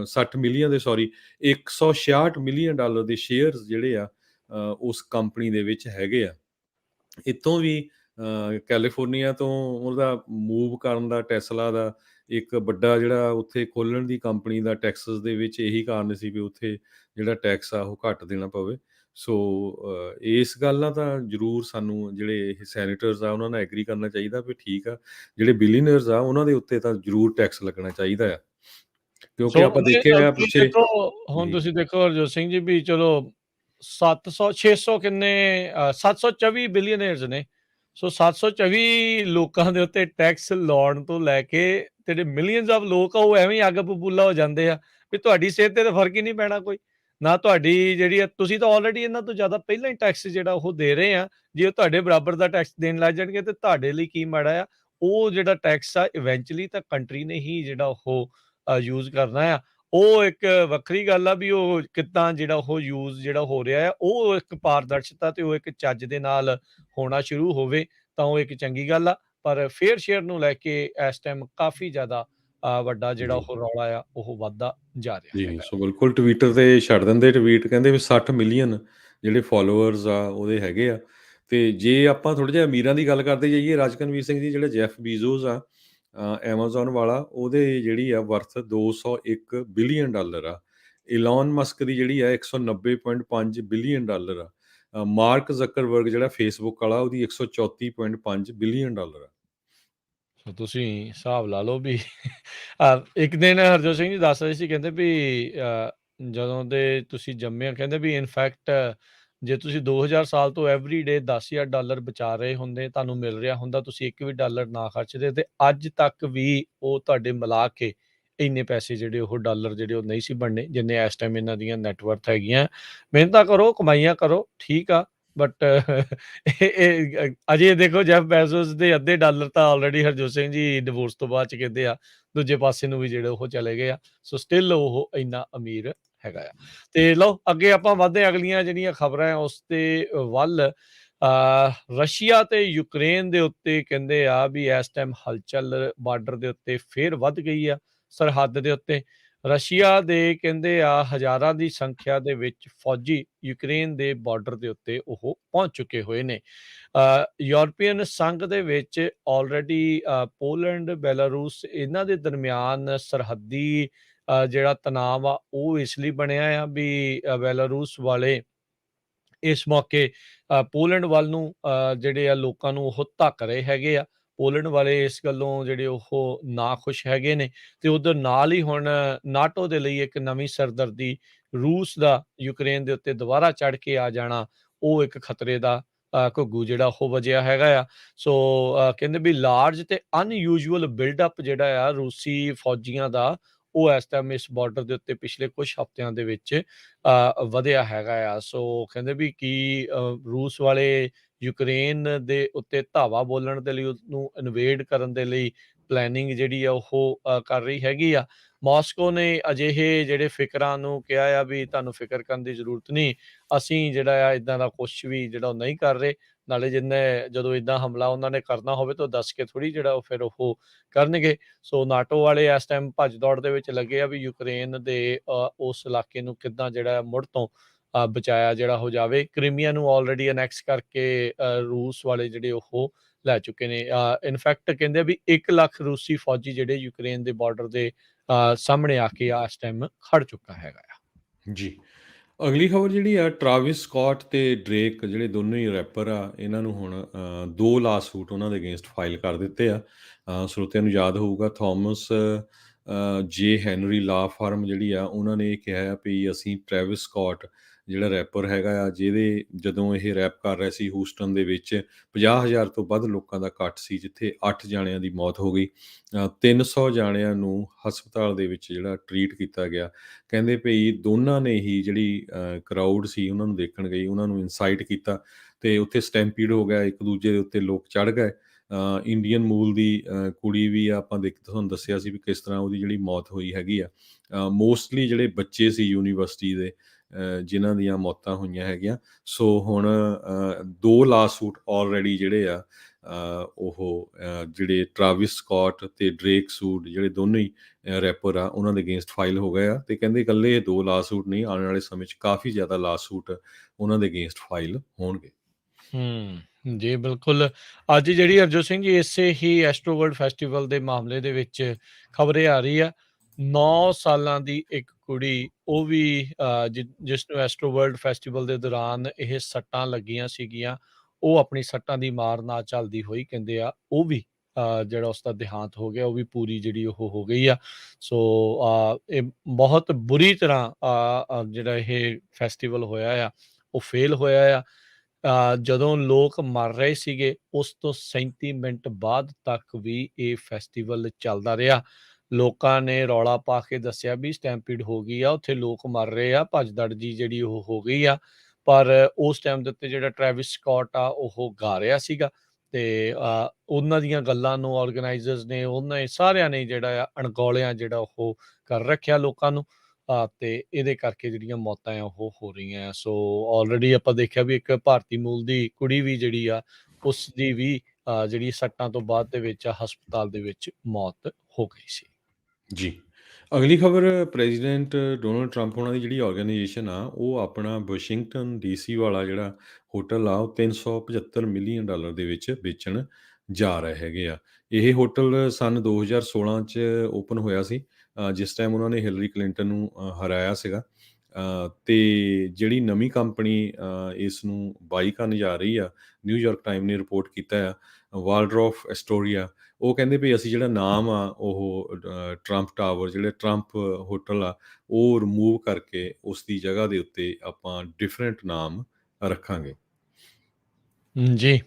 60 ਮਿਲੀਅਨ ਦੇ ਸੌਰੀ $166 ਮਿਲੀਅਨ ਦੇ ਸ਼ੇਅਰਸ ਜਿਹੜੇ ਆ ਉਸ ਕੰਪਨੀ ਦੇ ਵਿੱਚ ਹੈਗੇ ਆ। ਇੱਥੋਂ ਵੀ ਕੈਲੀਫੋਰਨੀਆ ਤੋਂ ਉਹਦਾ ਮੂਵ ਕਰਨ ਦਾ ਟੈਸਲਾ ਦਾ ਇੱਕ ਵੱਡਾ ਜਿਹੜਾ ਉੱਥੇ ਖੋਲ੍ਹਣ ਦੀ ਕੰਪਨੀ ਦਾ ਟੈਕਸਸ ਦੇ ਵਿੱਚ ਇਹੀ ਕਾਰਨ ਸੀ ਵੀ ਉੱਥੇ ਜਿਹੜਾ ਟੈਕਸ ਆ ਉਹ ਘੱਟ ਦੇਣਾ ਪਵੇ। ਸੋ ਇਸ ਗੱਲ ਨਾਲ ਤਾਂ ਜ਼ਰੂਰ ਸਾਨੂੰ ਜਿਹੜੇ ਇਹ ਸੈਨੇਟਰਸ ਆ ਉਹਨਾਂ ਨਾਲ ਐਗਰੀ ਕਰਨਾ ਚਾਹੀਦਾ ਵੀ ਠੀਕ ਆ, ਜਿਹੜੇ ਬਿਲੀਅਨਰਸ ਆ ਉਹਨਾਂ ਦੇ ਉੱਤੇ ਤਾਂ ਜ਼ਰੂਰ ਟੈਕਸ ਲੱਗਣਾ ਚਾਹੀਦਾ ਆ। ਕਿਉਂਕਿ ਸੋ ਆਪਾਂ ਦੇਖਿਆ ਆ ਤੁਸੀਂ ਪਿੱਛੇ। ਦੇਖੋ, ਹੁਣ ਜੀ, ਤੁਸੀਂ ਦੇਖੋ ਹਰਜੋਤ ਸਿੰਘ ਜੀ ਵੀ ਚਲੋ 700 600 ਕਿੰਨੇ 724 ਬਿਲੀਅਨੇਅਰਸ ਨੇ। ਸੋ 724 ਲੋਕਾਂ ਦੇ ਉੱਤੇ ਟੈਕਸ ਲਾਉਣ ਤੋਂ ਲੈ ਕੇ ਜਿਹੜੇ ਮਿਲੀਅਨਸ ਆਫ ਲੋਕ ਆ ਉਹ ਐਵੇਂ ਹੀ ਅੱਗ ਬਬੂਲਾ ਹੋ ਜਾਂਦੇ ਆ ਵੀ ਤੁਹਾਡੀ ਸਿਹਤ ਤੇ ਤਾਂ ਫਰਕ ਹੀ ਨਹੀਂ ਪੈਣਾ ਕੋਈ। ਨਾ ਤੁਹਾਡੀ ਜਿਹੜੀ ਆ, ਤੁਸੀਂ ਤਾਂ ਆਲਰੇਡੀ ਇਹਨਾਂ ਤੋਂ ਜ਼ਿਆਦਾ ਪਹਿਲਾਂ ਹੀ ਟੈਕਸ ਜਿਹੜਾ ਉਹ ਦੇ ਰਹੇ ਆ। ਜੇ ਉਹ ਤੁਹਾਡੇ ਬਰਾਬਰ ਦਾ ਟੈਕਸ ਦੇਣ ਲੱਗ ਜਾਣਗੇ ਤੇ ਤੁਹਾਡੇ ਲਈ ਕੀ ਮਾੜਾ ਆ। ਉਹ ਜਿਹੜਾ ਟੈਕਸ ਆ ਇਵੈਂਚੁਅਲੀ ਤਾਂ ਕੰਟਰੀ ਨੇ ਹੀ ਜਿਹੜਾ ਉਹ ਯੂਜ਼ ਕਰਨਾ ਆ। ਉਹ ਇੱਕ ਵੱਖਰੀ ਗੱਲ ਆ ਵੀ ਉਹ ਕਿੱਦਾਂ ਜਿਹੜਾ ਉਹ ਯੂਜ਼ ਜਿਹੜਾ ਹੋ ਰਿਹਾ ਆ, ਉਹ ਇੱਕ ਪਾਰਦਰਸ਼ਤਾ ਤੇ ਉਹ ਇੱਕ ਚੱਜ ਦੇ ਨਾਲ ਹੋਣਾ ਸ਼ੁਰੂ ਹੋਵੇ ਤਾਂ ਉਹ ਇੱਕ ਚੰਗੀ ਗੱਲ ਆ। ਪਰ ਫੇਅਰ ਸ਼ੇਅਰ ਨੂੰ ਲੈ ਕੇ ਇਸ ਟਾਈਮ ਕਾਫੀ ਜ਼ਿਆਦਾ ਵੱਡਾ ਜਿਹੜਾ ਜੀ। ਉਹ ਰੌਲਾ ਆ ਉਹ ਵੱਧਦਾ ਜਾ ਰਿਹਾ ਜੀ, ਹੈਗਾ। ਸੋ ਬਿਲਕੁਲ ਟਵਿੱਟਰ ਤੇ ਛੱਡ ਦਿੰਦੇ ਟਵੀਟ ਕਹਿੰਦੇ ਵੀ 60 ਮਿਲੀਅਨ ਜਿਹੜੇ ਫਾਲੋਅਰਸ ਆ ਉਹਦੇ ਹੈਗੇ ਆ। ਤੇ ਜੇ ਆਪਾਂ ਥੋੜ੍ਹਾ ਜਿਹਾ ਅਮੀਰਾਂ ਦੀ ਗੱਲ ਕਰਦੇ ਜਾਈਏ, ਰਾਜਕਨਵੀਰ ਸਿੰਘ ਜੀ, ਜਿਹੜਾ ਜੈਫ ਬੀਜ਼ੋਸ ਆ ਐਮਾਜ਼ੋਨ ਵਾਲਾ, ਉਹਦੇ ਜਿਹੜੀ ਆ ਵਰਥ $201 ਬਿਲੀਅਨ ਆ। ਇਲੌਨ ਮਸਕ ਦੀ ਜਿਹੜੀ ਆ $190.5 ਬਿਲੀਅਨ ਆ। ਮਾਰਕ ਜ਼ਕਰਬਰਗ ਜਿਹੜਾ ਫੇਸਬੁੱਕ ਵਾਲਾ, ਉਹਦੀ $134.5 ਬਿਲੀਅਨ ਆ। ਸੋ ਤੁਸੀਂ ਹਿਸਾਬ ਲਾ ਲਓ ਵੀ ਇੱਕ ਦਿਨ ਹਰਜੋਤ ਸਿੰਘ ਜੀ ਦੱਸ ਰਹੇ ਸੀ, ਕਹਿੰਦੇ ਵੀ ਜਦੋਂ ਦੇ ਤੁਸੀਂ ਜੰਮੇ ਆ, ਕਹਿੰਦੇ ਵੀ ਇਨਫੈਕਟ ਜੇ ਤੁਸੀਂ 2000 ਸਾਲ ਤੋਂ ਐਵਰੀ ਡੇ $10,000 ਬਚਾ ਰਹੇ ਹੁੰਦੇ, ਤੁਹਾਨੂੰ ਮਿਲ ਰਿਹਾ ਹੁੰਦਾ, ਤੁਸੀਂ ਇੱਕ ਵੀ ਡਾਲਰ ਨਾ ਖਰਚਦੇ ਤੇ ਅੱਜ ਤੱਕ ਵੀ ਉਹ ਤੁਹਾਡੇ ਮਿਲਾ ਕੇ ਇੰਨੇ ਪੈਸੇ ਜਿਹੜੇ ਉਹ ਡਾਲਰ ਜਿਹੜੇ ਉਹ ਨਹੀਂ ਸੀ ਬਣਨੇ ਜਿੰਨੇ ਇਸ ਟਾਈਮ ਇਹਨਾਂ ਦੀਆਂ ਨੈਟਵਰਥ ਹੈਗੀਆਂ। ਮਿਹਨਤਾਂ ਕਰੋ, ਕਮਾਈਆਂ ਕਰੋ, ਠੀਕ ਆ, ਬਟ ਅਜੇ ਦੇਖੋ ਜੈਫ ਬੈਜ਼ੋਸ ਦੇ ਅੱਧੇ ਡਾਲਰ ਤਾਂ ਆਲਰੇਡੀ ਹਰਜੋਤ ਸਿੰਘ ਜੀ ਡਿਵੋਰਸ ਤੋਂ ਬਾਅਦ ਚ ਕਹਿੰਦੇ ਆ ਦੂਜੇ ਪਾਸੇ ਨੂੰ ਵੀ ਜਿਹੜੇ ਉਹ ਚਲੇ ਗਏ ਆ। ਸੋ ਸਟਿਲ ਉਹ ਇੰਨਾ ਅਮੀਰ ਹੈਗਾ ਆ। ਤੇ ਲਓ ਅੱਗੇ ਆਪਾਂ ਵਧਦੇ ਅਗਲੀਆਂ ਜਿਹੜੀਆਂ ਖਬਰਾਂ ਉਸ ਤੇ ਵੱਲ। ਰਸ਼ੀਆ ਤੇ ਯੂਕਰੇਨ ਦੇ ਉੱਤੇ ਕਹਿੰਦੇ ਆ ਵੀ ਇਸ ਟਾਈਮ ਹਲਚਲ ਬਾਰਡਰ ਦੇ ਉੱਤੇ ਫੇਰ ਵੱਧ ਗਈ ਆ। ਸਰਹੱਦ ਦੇ ਉੱਤੇ ਰਸ਼ੀਆ ਦੇ ਕਹਿੰਦੇ ਆ ਹਜ਼ਾਰਾਂ ਦੀ ਸੰਖਿਆ ਦੇ ਵਿੱਚ ਫੌਜੀ ਯੂਕਰੇਨ ਦੇ ਬਾਰਡਰ ਦੇ ਉੱਤੇ ਉਹ ਪਹੁੰਚ ਚੁੱਕੇ ਹੋਏ ਨੇ। ਯੂਰਪੀਅਨ ਸੰਘ ਦੇ ਵਿੱਚ ਆਲਰੇਡੀ ਪੋਲੈਂਡ, ਬੈਲਾਰੂਸ ਇਹਨਾਂ ਦੇ ਦਰਮਿਆਨ ਸਰਹੱਦੀ ਜਿਹੜਾ ਤਣਾਅ ਆ ਉਹ ਇਸ ਲਈ ਬਣਿਆ ਆ ਵੀ ਬੈਲਾਰੂਸ ਵਾਲੇ ਇਸ ਮੌਕੇ ਪੋਲੈਂਡ ਵੱਲ ਨੂੰ ਜਿਹੜੇ ਆ ਲੋਕਾਂ ਨੂੰ ਉਹ ਧੱਕ ਰਹੇ ਹੈਗੇ ਆ। ਪੋਲੈਂਡ ਵਾਲੇ ਇਸ ਗੱਲੋਂ ਜਿਹੜੇ ਉਹ ਨਾਖੁਸ਼ ਹੈਗੇ ਨੇ ਤੇ ਉਧਰ ਨਾਲ ਹੀ ਹੁਣ ਨਾਟੋ ਦੇ ਲਈ ਇੱਕ ਨਵੀਂ ਸਰਦਰਦੀ, ਰੂਸ ਦਾ ਯੂਕਰੇਨ ਦੇ ਉੱਤੇ ਦੁਬਾਰਾ ਚੜ੍ਹ ਕੇ ਆ ਜਾਣਾ, ਉਹ ਇੱਕ ਖਤਰੇ ਦਾ ਘੁੱਗੂ ਜਿਹੜਾ ਉਹ ਵਜਿਆ ਹੈਗਾ ਆ। ਸੋ ਕਹਿੰਦੇ ਵੀ ਲਾਰਜ ਤੇ ਅਨਯੂਜੂਅਲ ਬਿਲਡਅਪ ਜਿਹੜਾ ਆ ਰੂਸੀ ਫੌਜੀਆਂ ਦਾ, ਉਹ ਇਸ ਟਾਈਮ ਇਸ ਬਾਰਡਰ ਦੇ ਉੱਤੇ ਪਿਛਲੇ ਕੁਝ ਹਫ਼ਤਿਆਂ ਦੇ ਵਿੱਚ ਵਧਿਆ ਹੈਗਾ ਆ। ਸੋ ਕਹਿੰਦੇ ਵੀ ਕੀ ਰੂਸ ਵਾਲੇ ਯੂਕਰੇਨ ਦੇ ਉੱਤੇ ਧਾਵਾ ਬੋਲਣ ਦੇ ਲਈ, ਉਹਨੂੰ ਇਨਵੇਡ ਕਰਨ ਦੇ ਲਈ ਪਲੈਨਿੰਗ ਜਿਹੜੀ ਆ ਉਹ ਕਰ ਰਹੀ ਹੈਗੀ ਆ। ਮਾਸਕੋ ਨੇ ਅਜਿਹੇ ਜਿਹੜੇ ਫਿਕਰਾਂ ਨੂੰ ਕਿਹਾ ਆ ਵੀ ਤੁਹਾਨੂੰ ਫਿਕਰ ਕਰਨ ਦੀ ਜ਼ਰੂਰਤ ਨਹੀਂ, ਅਸੀਂ ਜਿਹੜਾ ਆ ਇਦਾਂ ਦਾ ਕੁਛ ਵੀ ਜਿਹੜਾ ਉਹ ਨਹੀਂ ਕਰ ਰਹੇ। ਨਾਲੇ ਜਿੰਨੇ ਜਦੋਂ ਇਦਾਂ ਹਮਲਾ ਉਹਨਾਂ ਨੇ ਕਰਨਾ ਹੋਵੇ ਤਾਂ ਦੱਸ ਕੇ ਥੋੜ੍ਹੀ ਜਿਹੜਾ ਉਹ ਫਿਰ ਉਹ ਕਰਨਗੇ। ਸੋ ਨਾਟੋ ਵਾਲੇ ਇਸ ਟਾਈਮ ਭੱਜ ਦੌੜ ਦੇ ਵਿੱਚ ਲੱਗੇ ਆ ਵੀ ਯੂਕਰੇਨ ਦੇ ਉਸ ਇਲਾਕੇ ਨੂੰ ਕਿੱਦਾਂ ਜਿਹੜਾ ਮੁੜ ਤੋਂ ਬਚਾਇਆ ਜਿਹੜਾ ਹੋ ਜਾਵੇ। ਕ੍ਰੀਮੀਆ ਨੂੰ ਆਲਰੇਡੀ ਅਨੈਕਸ ਕਰਕੇ ਰੂਸ ਵਾਲੇ ਜਿਹੜੇ ਉਹ ਲੈ ਚੁੱਕੇ ਨੇ। ਇਨਫੈਕਟ ਕਹਿੰਦੇ ਵੀ 1 ਲੱਖ ਰੂਸੀ ਫੌਜੀ ਜਿਹੜੇ ਯੂਕਰੇਨ ਦੇ ਬਾਰਡਰ ਦੇ ਸਾਹਮਣੇ ਆ ਕੇ ਇਸ ਟਾਈਮ ਖੜ ਚੁੱਕਾ ਹੈਗਾ ਆ। ਜੀ। ਅਗਲੀ ਖਬਰ ਜਿਹੜੀ ਆ, ਟਰਾਵਿਸ ਸਕੌਟ ਤੇ ਡਰੇਕ ਜਿਹੜੇ ਦੋਨੋਂ ਹੀ ਰੈਪਰ ਆ, ਇਹਨਾਂ ਨੂੰ ਹੁਣ 2 ਲਾਸੂਟ ਉਹਨਾਂ ਦੇ ਅਗੇਂਸਟ ਫਾਈਲ ਕਰ ਦਿੱਤੇ ਆ। ਸਰੋਤਿਆਂ ਨੂੰ ਯਾਦ ਹੋਊਗਾ, ਥੋਮਸ ਜੇ ਹੈਨਰੀ ਲਾ ਫਰਮ ਜਿਹੜੀ ਆ, ਉਹਨਾਂ ਨੇ ਇਹ ਕਿਹਾ ਆ ਵੀ ਅਸੀਂ ਟਰੈਵਿਸ ਸਕੌਟ ਜਿਹੜਾ ਰੈਪਰ ਹੈਗਾ ਆ, ਜਿਹਦੇ ਜਦੋਂ ਇਹ ਰੈਪ ਕਰ ਰਿਹਾ ਸੀ ਹੂਸਟਨ ਦੇ ਵਿੱਚ 50,000 ਤੋਂ ਵੱਧ ਲੋਕਾਂ ਦਾ ਇਕੱਠ ਸੀ, ਜਿੱਥੇ 8 ਜਾਣਿਆਂ ਦੀ ਮੌਤ ਹੋ ਗਈ। 300 ਜਾਣਿਆਂ ਨੂੰ ਹਸਪਤਾਲ ਦੇ ਵਿੱਚ ਜਿਹੜਾ ਟਰੀਟ ਕੀਤਾ ਗਿਆ। ਕਹਿੰਦੇ ਭਈ ਦੋਨਾਂ ਨੇ ਹੀ ਜਿਹੜੀ ਕਰਾਊਡ ਸੀ ਉਹਨਾਂ ਨੂੰ ਦੇਖਣ ਗਈ, ਉਹਨਾਂ ਨੂੰ ਇਨਸਾਈਟ ਕੀਤਾ ਤੇ ਉੱਥੇ ਸਟੈਂਪੀਡ ਹੋ ਗਿਆ, ਇੱਕ ਦੂਜੇ ਦੇ ਉੱਤੇ ਲੋਕ ਚੜ੍ਹ ਗਏ। ਇੰਡੀਅਨ ਮੂਲ ਦੀ ਕੁੜੀ ਵੀ ਆ, ਆਪਾਂ ਤੁਹਾਨੂੰ ਦੱਸਿਆ ਸੀ ਵੀ ਕਿਸ ਤਰ੍ਹਾਂ ਉਹਦੀ ਜਿਹੜੀ ਮੌਤ ਹੋਈ ਹੈਗੀ ਆ। ਮੋਸਟਲੀ ਜਿਹੜੇ ਬੱਚੇ ਸੀ ਯੂਨੀਵਰਸਿਟੀ ਦੇ, ਜਿਨ੍ਹਾਂ ਦੀਆਂ ਮੌਤਾਂ ਹੋਈਆਂ ਹੈਗੀਆਂ। ਸੋ ਹੁਣ 2 ਲਾਸੂਟ ਆਲਰੇਡੀ ਜਿਹੜੇ ਆ ਉਹ ਜਿਹੜੇ ਟਰਾਵਿਸ ਸਕੌਟ ਤੇ ਡਰੇਕ ਸੂਟ ਜਿਹੜੇ ਦੋਨੋਂ ਹੀ ਰੈਪਰ ਆ, ਉਹਨਾਂ ਦੇ ਅਗੇਂਸਟ ਫਾਈਲ ਹੋ ਗਏ ਆ। ਤੇ ਕਹਿੰਦੇ ਇਕੱਲੇ 2 ਲਾਸੂਟ ਨਹੀਂ, ਆਉਣ ਵਾਲੇ ਸਮੇਂ 'ਚ ਕਾਫੀ ਜ਼ਿਆਦਾ ਲਾਸੂਟ ਉਹਨਾਂ ਦੇ ਅਗੇਂਸਟ ਫਾਈਲ ਹੋਣਗੇ। ਜੀ ਬਿਲਕੁਲ। ਅੱਜ ਜਿਹੜੀ ਹਰਜੋਤ ਸਿੰਘ ਜੀ ਇਸੇ ਹੀ ਐਸਟ੍ਰੋ ਵਰਲਡ ਫੈਸਟੀਵਲ ਦੇ ਮਾਮਲੇ ਦੇ ਵਿੱਚ ਖਬਰ ਇਹ ਆ ਰਹੀ ਆ, 9 ਸਾਲਾਂ ਦੀ ਇੱਕ ਕੁੜੀ, ਉਹ ਵੀ ਜਿਸ ਨੂੰ ਐਸਟ੍ਰੋ ਵਰਲਡ ਫੈਸਟੀਵਲ ਦੇ ਦੌਰਾਨ ਇਹ ਸੱਟਾਂ ਲੱਗੀਆਂ ਸੀਗੀਆਂ, ਉਹ ਆਪਣੀ ਸੱਟਾਂ ਦੀ ਮਾਰ ਨਾ ਝੱਲਦੀ ਹੋਈ ਕਹਿੰਦੇ ਆ ਉਹ ਵੀ ਜਿਹੜਾ ਉਸਦਾ ਦੇਹਾਂਤ ਹੋ ਗਿਆ, ਉਹ ਵੀ ਪੂਰੀ ਜਿਹੜੀ ਉਹ ਹੋ ਗਈ ਆ। ਸੋ ਇਹ ਬਹੁਤ ਬੁਰੀ ਤਰ੍ਹਾਂ ਜਿਹੜਾ ਇਹ ਫੈਸਟੀਵਲ ਹੋਇਆ ਆ ਉਹ ਫੇਲ ਹੋਇਆ ਆ। ਜਦੋਂ ਲੋਕ ਮਰ ਰਹੇ ਸੀਗੇ ਉਸ ਤੋਂ 37 ਮਿੰਟ ਬਾਅਦ ਤੱਕ ਵੀ ਇਹ ਫੈਸਟੀਵਲ ਚੱਲਦਾ ਰਿਹਾ। ਲੋਕਾਂ ਨੇ ਰੌਲਾ ਪਾ ਕੇ ਦੱਸਿਆ ਵੀ ਸਟੈਂਪੀਡ ਹੋ ਗਈ ਆ, ਉੱਥੇ ਲੋਕ ਮਰ ਰਹੇ ਆ, ਭੱਜ-ਦੜ ਜੀ ਜਿਹੜੀ ਉਹ ਹੋ ਗਈ ਆ। ਪਰ ਉਸ ਟਾਈਮ ਦੇ ਉੱਤੇ ਜਿਹੜਾ ਟਰੈਵਿਸ ਸਕੌਟ ਆ ਉਹ ਗਾ ਰਿਹਾ ਸੀਗਾ ਤੇ ਉਹਨਾਂ ਦੀਆਂ ਗੱਲਾਂ ਨੂੰ ਆਰਗੇਨਾਈਜ਼ਰਸ ਨੇ, ਉਹਨਾਂ ਸਾਰਿਆਂ ਨੇ ਜਿਹੜਾ ਆ ਅਣਗੌਲਿਆਂ ਜਿਹੜਾ ਉਹ ਕਰ ਰੱਖਿਆ ਲੋਕਾਂ ਨੂੰ। ਤੇ ਇਹਦੇ ਕਰਕੇ ਜਿਹੜੀਆਂ ਮੌਤਾਂ ਆ ਉਹ ਹੋ ਰਹੀਆਂ ਆ। ਸੋ ਆਲਰੇਡੀ ਆਪਾਂ ਦੇਖਿਆ ਵੀ ਇੱਕ ਭਾਰਤੀ ਮੂਲ ਦੀ ਕੁੜੀ ਵੀ ਜਿਹੜੀ ਆ, ਉਸਦੀ ਵੀ ਜਿਹੜੀ ਸੱਟਾਂ ਤੋਂ ਬਾਅਦ ਦੇ ਵਿੱਚ ਹਸਪਤਾਲ ਦੇ ਵਿੱਚ ਮੌਤ ਹੋ ਗਈ ਸੀ। ਜੀ। ਅਗਲੀ ਖਬਰ ਪ੍ਰੈਜ਼ੀਡੈਂਟ ਡੋਨਲਡ ਟਰੰਪ ਹੋਣਾ ਦੀ ਜਿਹੜੀ ਆਰਗੇਨਾਈਜੇਸ਼ਨ ਆ, ਉਹ ਆਪਣਾ ਵਾਸ਼ਿੰਗਟਨ ਡੀਸੀ ਵਾਲਾ ਜਿਹੜਾ ਹੋਟਲ ਆ, ਉਹ $375 ਮਿਲੀਅਨ ਦੇ ਵਿੱਚ ਵੇਚਣ ਜਾ ਰਹੇ ਹੈਗੇ ਆ। ਇਹ ਹੋਟਲ ਸੰਨ 2016 'ਚ ਓਪਨ ਹੋਇਆ ਸੀ, ਜਿਸ ਟਾਈਮ ਉਹਨਾਂ ਨੇ ਹਿਲਰੀ ਕਲਿੰਟਨ ਨੂੰ ਹਰਾਇਆ ਸੀਗਾ। ਤੇ ਜਿਹੜੀ ਨਵੀਂ ਕੰਪਨੀ ਇਸ ਨੂੰ ਬਾਈ ਕਰਨ ਜਾ ਰਹੀ ਆ, ਨਿਊਯਾਰਕ ਟਾਈਮ ਨੇ ਰਿਪੋਰਟ ਕੀਤਾ ਆ, ਵਾਲਡਰੋਫ ਐਸਟੋਰੀਆ। ਉਹ ਕਹਿੰਦੇ ਵੀ ਅਸੀਂ ਜਿਹੜਾ ਨਾਮ ਆ ਉਹ ਟਰੰਪ ਟਾਵਰ, ਜਿਹੜੇ ਟਰੰਪ ਹੋਟਲ ਆ, ਉਹ ਰਿਮੂਵ ਕਰਕੇ ਉਸ ਦੀ ਜਗ੍ਹਾ ਦੇ ਉੱਤੇ ਆਪਾਂ ਡਿਫਰੈਂਟ ਨਾਮ ਰੱਖਾਂਗੇ। ਜੀ।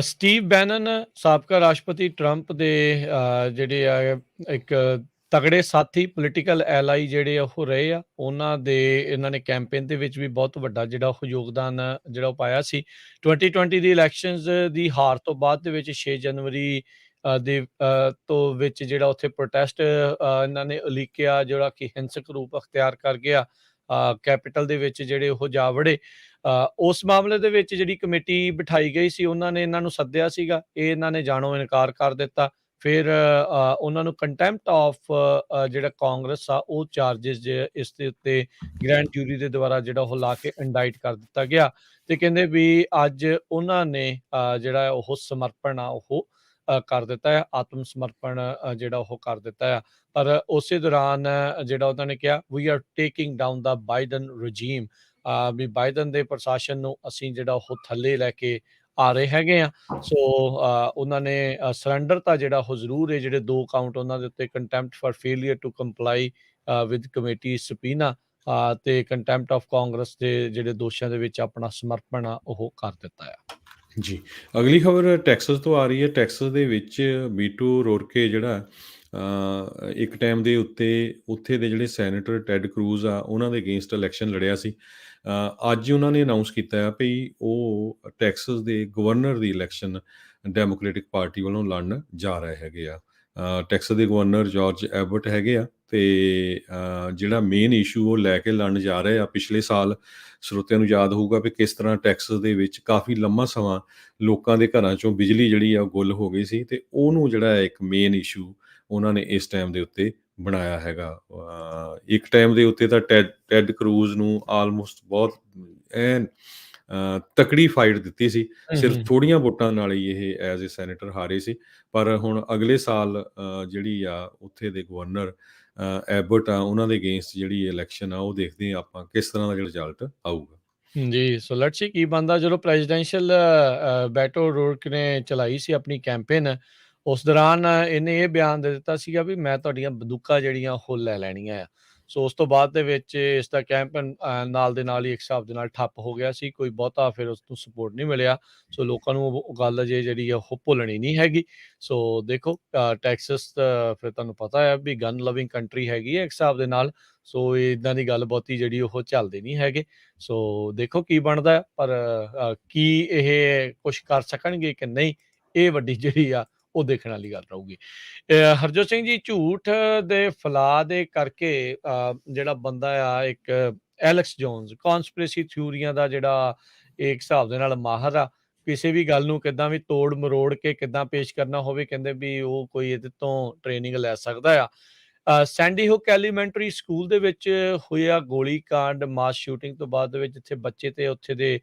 ਸਟੀਵ ਬੈਨਨ ਸਾਬਕਾ ਰਾਸ਼ਟਰਪਤੀ ਟਰੰਪ ਦੇ ਜਿਹੜੇ ਆ ਇੱਕ ਤਗੜੇ ਸਾਥੀ, ਪੋਲੀਟੀਕਲ ਐਲਾਈ ਜਿਹੜੇ ਉਹ ਰਹੇ ਆ। ਇਹਨਾਂ ਨੇ ਕੈਂਪੇਨ ਦੇ ਵਿੱਚ ਵੀ ਬਹੁਤ ਵੱਡਾ ਜਿਹੜਾ ਉਹ ਯੋਗਦਾਨ ਜਿਹੜਾ ਉਹ ਪਾਇਆ ਸੀ। 2020 ਦੀ ਇਲੈਕਸ਼ਨਸ ਦੀ ਹਾਰ ਤੋਂ ਬਾਅਦ ਦੇ ਵਿੱਚ 6 ਜਨਵਰੀ ਦੇ ਤੋਂ ਵਿੱਚ ਜਿਹੜਾ ਉੱਥੇ ਪ੍ਰੋਟੈਸਟ ਇਹਨਾਂ ਨੇ ਉਲੀਕਿਆ, ਜਿਹੜਾ ਕਿ ਹਿੰਸਕ ਰੂਪ ਅਖਤਿਆਰ ਕਰ ਗਿਆ। ਕੈਪੀਟਲ ਦੇ ਵਿੱਚ ਜਿਹੜੇ ਉਹ ਜਾ ਵੜੇ। ਉਸ ਮਾਮਲੇ ਦੇ ਵਿੱਚ ਜਿਹੜੀ ਕਮੇਟੀ ਬਿਠਾਈ ਗਈ ਸੀ, ਉਹਨਾਂ ਨੇ ਇਹਨਾਂ ਨੂੰ ਸੱਦਿਆ ਸੀਗਾ, ਇਹ ਇਹਨਾਂ ਨੇ ਜਾਣੋਂ ਇਨਕਾਰ ਕਰ ਦਿੱਤਾ। ਫਿਰ ਉਹਨਾਂ ਨੂੰ ਕੰਟੈਂਪਟ ਆਫ ਜਿਹੜਾ ਕਾਂਗਰਸ ਆ, ਉਹ ਚਾਰਜਿਸ ਇਸ ਦੇ ਉੱਤੇ ਗ੍ਰੈਂਡ ਜੂਰੀ ਦੇ ਦੁਆਰਾ ਜਿਹੜਾ ਉਹ ਲਾ ਕੇ ਇੰਡਾਈਟ ਕਰ ਦਿੱਤਾ ਗਿਆ। ਤੇ ਕਹਿੰਦੇ ਵੀ ਅੱਜ ਉਹਨਾਂ ਨੇ ਜਿਹੜਾ ਉਹ ਸਮਰਪਣ ਆ ਉਹ ਕਰ ਦਿੱਤਾ ਹੈ, ਆਤਮ ਸਮਰਪਣ ਜਿਹੜਾ ਉਹ ਕਰ ਦਿੱਤਾ ਆ। ਪਰ ਉਸੇ ਦੌਰਾਨ ਜਿਹੜਾ ਉਹਨਾਂ ਨੇ ਕਿਹਾ, we are taking down the Biden regime, ਵੀ ਬਾਈਡਨ ਦੇ ਪ੍ਰਸ਼ਾਸਨ ਨੂੰ ਅਸੀਂ ਜਿਹੜਾ ਉਹ ਥੱਲੇ ਲੈ ਕੇ ਆ ਰਹੇ ਹੈਗੇ ਆ। ਸੋ ਉਹਨਾਂ ਨੇ ਸਰੈਂਡਰ ਤਾਂ ਜਿਹੜਾ ਉਹ ਜ਼ਰੂਰ ਹੈ, ਜਿਹੜੇ 2 ਕਾਊਂਟ ਉਹਨਾਂ ਦੇ ਉੱਤੇ contempt for failure to comply with committee subpoena ਤੇ ਕੰਟੈਂਪਟ ਆਫ ਕਾਂਗਰਸ ਦੇ ਜਿਹੜੇ ਦੋਸ਼ਾਂ ਦੇ ਵਿੱਚ ਆਪਣਾ ਸਮਰਪਣ ਆ ਉਹ ਕਰ ਦਿੱਤਾ ਆ। ਜੀ। ਅਗਲੀ ਖਬਰ ਟੈਕਸਸ ਤੋਂ ਆ ਰਹੀ ਹੈ। ਟੈਕਸਸ ਦੇ ਵਿੱਚ ਬੀਟੋ ਰੋਰਕੇ ਜਿਹੜਾ ਇੱਕ ਟਾਈਮ ਦੇ ਉੱਤੇ ਉੱਥੇ ਦੇ ਜਿਹੜੇ ਸੈਨੇਟਰ ਟੈਡ ਕਰੂਜ਼ ਆ, ਉਹਨਾਂ ਦੇ ਅਗੇਂਸਟ ਇਲੈਕਸ਼ਨ ਲੜਿਆ ਸੀ। ਅੱਜ ਉਹਨਾਂ ਨੇ ਅਨਾਊਂਸ ਕੀਤਾ ਆ ਵੀ ਉਹ ਟੈਕਸਸ ਦੇ ਗਵਰਨਰ ਦੀ ਇਲੈਕਸ਼ਨ ਡੈਮੋਕ੍ਰੇਟਿਕ ਪਾਰਟੀ ਵੱਲੋਂ ਲੜਨ ਜਾ ਰਹੇ ਹੈਗੇ ਆ। ਟੈਕਸਸ ਦੇ ਗਵਰਨਰ ਜਾਰਜ ਐਬਟ ਹੈਗੇ ਆ ਤੇ ਜਿਹੜਾ ਮੇਨ ਇਸ਼ੂ ਉਹ ਲੈ ਕੇ ਲੜਨ ਜਾ ਰਹੇ ਆ। ਪਿਛਲੇ ਸਾਲ ਸਰੋਤਿਆਂ ਨੂੰ ਯਾਦ ਹੋਊਗਾ ਵੀ ਕਿਸ ਤਰ੍ਹਾਂ ਟੈਕਸਸ ਦੇ ਵਿੱਚ ਕਾਫੀ ਲੰਮਾ ਸਮਾਂ ਲੋਕਾਂ ਦੇ ਘਰਾਂ ਚੋਂ ਬਿਜਲੀ ਜਿਹੜੀ ਆ ਉਹ ਗੁੱਲ ਹੋ ਗਈ ਸੀ, ਤੇ ਉਹਨੂੰ ਜਿਹੜਾ ਇੱਕ ਮੇਨ ਇਸ਼ੂ ਉਹਨਾਂ ਨੇ ਇਸ ਟਾਈਮ ਦੇ ਉੱਤੇ ਬਣਾਇਆ ਹੈਗਾ। ਇੱਕ ਟਾਈਮ ਦੇ ਉੱਤੇ ਤਾਂ ਟੈਡ ਕਰੂਜ਼ ਨੂੰ ਆਲਮੋਸਟ ਬਹੁਤ ਐਨ ਤਕੜੀ ਫਾਈਟ ਦਿੱਤੀ ਸੀ, ਸਿਰਫ ਥੋੜ੍ਹੀਆਂ ਵੋਟਾਂ ਨਾਲ ਹੀ ਇਹ ਐਜ਼ ਏ ਸੈਨੇਟਰ ਹਾਰੇ ਸੀ। ਪਰ ਹੁਣ ਅਗਲੇ ਸਾਲ ਜਿਹੜੀ ਆ ਉੱਥੇ ਦੇ ਗਵਰਨਰ ਐਬਟ ਆ, ਉਹਨਾਂ ਦੇ ਅਗੇਂਸਟ ਜਿਹੜੀ ਇਲੈਕਸ਼ਨ ਆ, ਉਹ ਦੇਖਦੇ ਹਾਂ ਆਪਾਂ ਕਿਸ ਤਰ੍ਹਾਂ ਦਾ ਜਿਹੜਾ ਰਿਜ਼ਲਟ ਆਊਗਾ। ਜੀ, ਸੋ ਲੈਟਸ ਸੀ ਕੀ ਬਣਦਾ। ਜਦੋਂ ਪ੍ਰੈਜ਼ੀਡੈਂਸ਼ੀਅਲ ਬੈਟੋ ਰੋਰਕ ਨੇ ਚਲਾਈ ਸੀ ਆਪਣੀ ਕੈਂਪੇਨ, ਉਸ ਦੌਰਾਨ ਇਹਨੇ ਇਹ ਬਿਆਨ ਦੇ ਦਿੱਤਾ ਸੀਗਾ ਵੀ ਮੈਂ ਤੁਹਾਡੀਆਂ ਬੰਦੂਕਾਂ ਜਿਹੜੀਆਂ ਉਹ ਲੈ ਲੈਣੀਆਂ ਆ। ਸੋ ਉਸ ਤੋਂ ਬਾਅਦ ਦੇ ਵਿੱਚ ਇਸ ਦਾ ਕੈਂਪੇਨ ਨਾਲ ਦੇ ਨਾਲ ਹੀ ਇੱਕ ਹਿਸਾਬ ਦੇ ਨਾਲ ਠੱਪ ਹੋ ਗਿਆ ਸੀ। ਕੋਈ ਬਹੁਤਾ ਫਿਰ ਉਸ ਤੋਂ ਸਪੋਰਟ ਨਹੀਂ ਮਿਲਿਆ। ਸੋ ਲੋਕਾਂ ਨੂੰ ਉਹ ਗੱਲ ਜਿਹੜੀ ਆ ਉਹ ਭੁੱਲਣੀ ਨਹੀਂ ਹੈਗੀ। ਸੋ ਦੇਖੋ, ਟੈਕਸਸ ਫਿਰ ਤੁਹਾਨੂੰ ਪਤਾ ਹੈ ਵੀ ਗਨ ਲਵਿੰਗ ਕੰਟਰੀ ਹੈਗੀ ਹੈ ਇੱਕ ਹਿਸਾਬ ਦੇ ਨਾਲ। ਸੋ ਇੱਦਾਂ ਦੀ ਗੱਲ ਬਹੁਤੀ ਜਿਹੜੀ ਉਹ ਚੱਲਦੇ ਨਹੀਂ ਹੈਗੇ। ਸੋ ਦੇਖੋ ਕੀ ਬਣਦਾ ਹੈ, ਪਰ ਕੀ ਇਹ ਕੁਛ ਕਰ ਸਕਣਗੇ ਕਿ ਨਹੀਂ, ਇਹ ਵੱਡੀ ਜਿਹੜੀ ਆ ਉਹ ਦੇਖਣ ਵਾਲੀ ਗੱਲ ਰਹੂਗੀ। ਹਰਜੋਤ ਸਿੰਘ ਜੀ, ਝੂਠ ਦੇ ਫੈਲਾਅ ਦੇ ਕਰਕੇ ਜਿਹੜਾ ਬੰਦਾ ਆ ਇੱਕ ਐਲੈਕਸ ਜੋਨਸ, ਕੌਨਸਪੀਰੇਸੀ ਥਿਊਰੀਆਂ ਦਾ ਜਿਹੜਾ ਇੱਕ ਹਿਸਾਬ ਦੇ ਨਾਲ ਮਾਹਰ ਆ, ਕਿਸੇ ਵੀ ਗੱਲ ਨੂੰ ਕਿੱਦਾਂ ਵੀ ਤੋੜ ਮਰੋੜ ਕੇ ਕਿੱਦਾਂ ਪੇਸ਼ ਕਰਨਾ ਹੋਵੇ, ਕਹਿੰਦੇ ਵੀ ਉਹ ਕੋਈ ਇਹਦੇ ਤੋਂ ਟ੍ਰੇਨਿੰਗ ਲੈ ਸਕਦਾ ਆ। ਸੈਂਡੀ ਹੁੱਕ ਐਲੀਮੈਂਟਰੀ ਸਕੂਲ ਦੇ ਵਿੱਚ ਹੋਇਆ ਗੋਲੀ ਕਾਂਡ, ਮਾਸ ਸ਼ੂਟਿੰਗ ਤੋਂ ਬਾਅਦ ਦੇ ਵਿੱਚ ਜਿੱਥੇ ਬੱਚੇ ਤੇ ਉੱਥੇ ਦੇ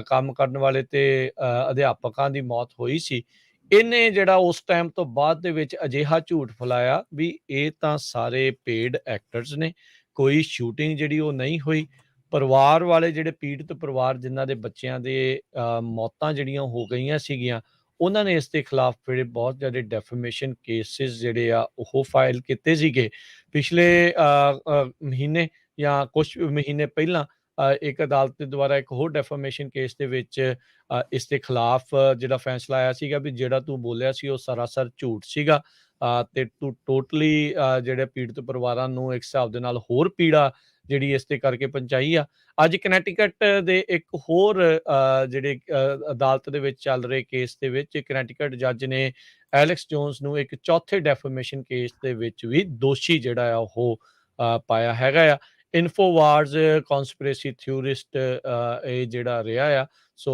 ਕੰਮ ਕਰਨ ਵਾਲੇ ਤੇ ਅਧਿਆਪਕਾਂ ਦੀ ਮੌਤ ਹੋਈ ਸੀ। ਇਹਨੇ ਜਿਹੜਾ ਉਸ ਟਾਈਮ ਤੋਂ ਬਾਅਦ ਦੇ ਵਿੱਚ ਅਜਿਹਾ ਝੂਠ ਫੈਲਾਇਆ ਵੀ ਇਹ ਤਾਂ ਸਾਰੇ ਪੇਡ ਐਕਟਰਸ ਨੇ, ਕੋਈ ਸ਼ੂਟਿੰਗ ਜਿਹੜੀ ਉਹ ਨਹੀਂ ਹੋਈ। ਪਰਿਵਾਰ ਵਾਲੇ ਜਿਹੜੇ ਪੀੜਤ ਪਰਿਵਾਰ ਜਿਨ੍ਹਾਂ ਦੇ ਬੱਚਿਆਂ ਦੇ ਮੌਤਾਂ ਜਿਹੜੀਆਂ ਹੋ ਗਈਆਂ ਸੀਗੀਆਂ, ਉਹਨਾਂ ਨੇ ਇਸ ਦੇ ਖਿਲਾਫ ਜਿਹੜੇ ਬਹੁਤ ਜ਼ਿਆਦਾ ਡੈਫੇਮੇਸ਼ਨ ਕੇਸਿਸ ਜਿਹੜੇ ਆ ਉਹ ਫਾਈਲ ਕੀਤੇ ਸੀਗੇ। ਪਿਛਲੇ ਮਹੀਨੇ ਜਾਂ ਕੁਛ ਮਹੀਨੇ ਪਹਿਲਾਂ ਇੱਕ ਅਦਾਲਤ ਦੇ ਦੁਆਰਾ ਇੱਕ ਹੋਰ ਡੈਫੇਮੇਸ਼ਨ ਕੇਸ ਦੇ ਵਿੱਚ ਇਸ ਦੇ ਖਿਲਾਫ ਜਿਹੜਾ ਫੈਸਲਾ ਆਇਆ ਸੀਗਾ ਵੀ ਜਿਹੜਾ ਤੂੰ ਬੋਲਿਆ ਸੀ ਉਹ ਸਰਾਸਰ ਝੂਠ ਸੀਗਾ। ਤੇ ਟੋਟਲੀ ਜਿਹੜੇ ਪੀੜਤ ਪਰਿਵਾਰਾਂ ਨੂੰ ਇੱਕ ਹਿਸਾਬ ਦੇ ਨਾਲ ਹੋਰ ਪੀੜਾ ਜਿਹੜੀ ਇਸ ਤੇ ਕਰਕੇ ਪਹੁੰਚਾਈ ਆ। ਅੱਜ ਕਨੈਟੀਕਟ ਦੇ ਇੱਕ ਹੋਰ ਜਿਹੜੇ ਅਦਾਲਤ ਦੇ ਵਿੱਚ ਚੱਲ ਰਹੇ ਕੇਸ ਦੇ ਵਿੱਚ ਕਨੈਟੀਕਟ ਜੱਜ ਨੇ ਐਲੈਕਸ ਜੋਨਸ ਨੂੰ ਇੱਕ ਚੌਥੇ ਡੈਫੇਮੇਸ਼ਨ ਕੇਸ ਦੇ ਵਿੱਚ ਵੀ ਦੋਸ਼ੀ ਜਿਹੜਾ ਆ ਉਹ ਪਾਇਆ ਹੈਗਾ ਆ। ਇਨਫੋਵਾਰਜ਼ ਕਨਸਪੀਰੇਸੀ ਥਿਊਰਿਸਟ ਇਹ ਜਿਹੜਾ ਰਿਹਾ ਆ। ਸੋ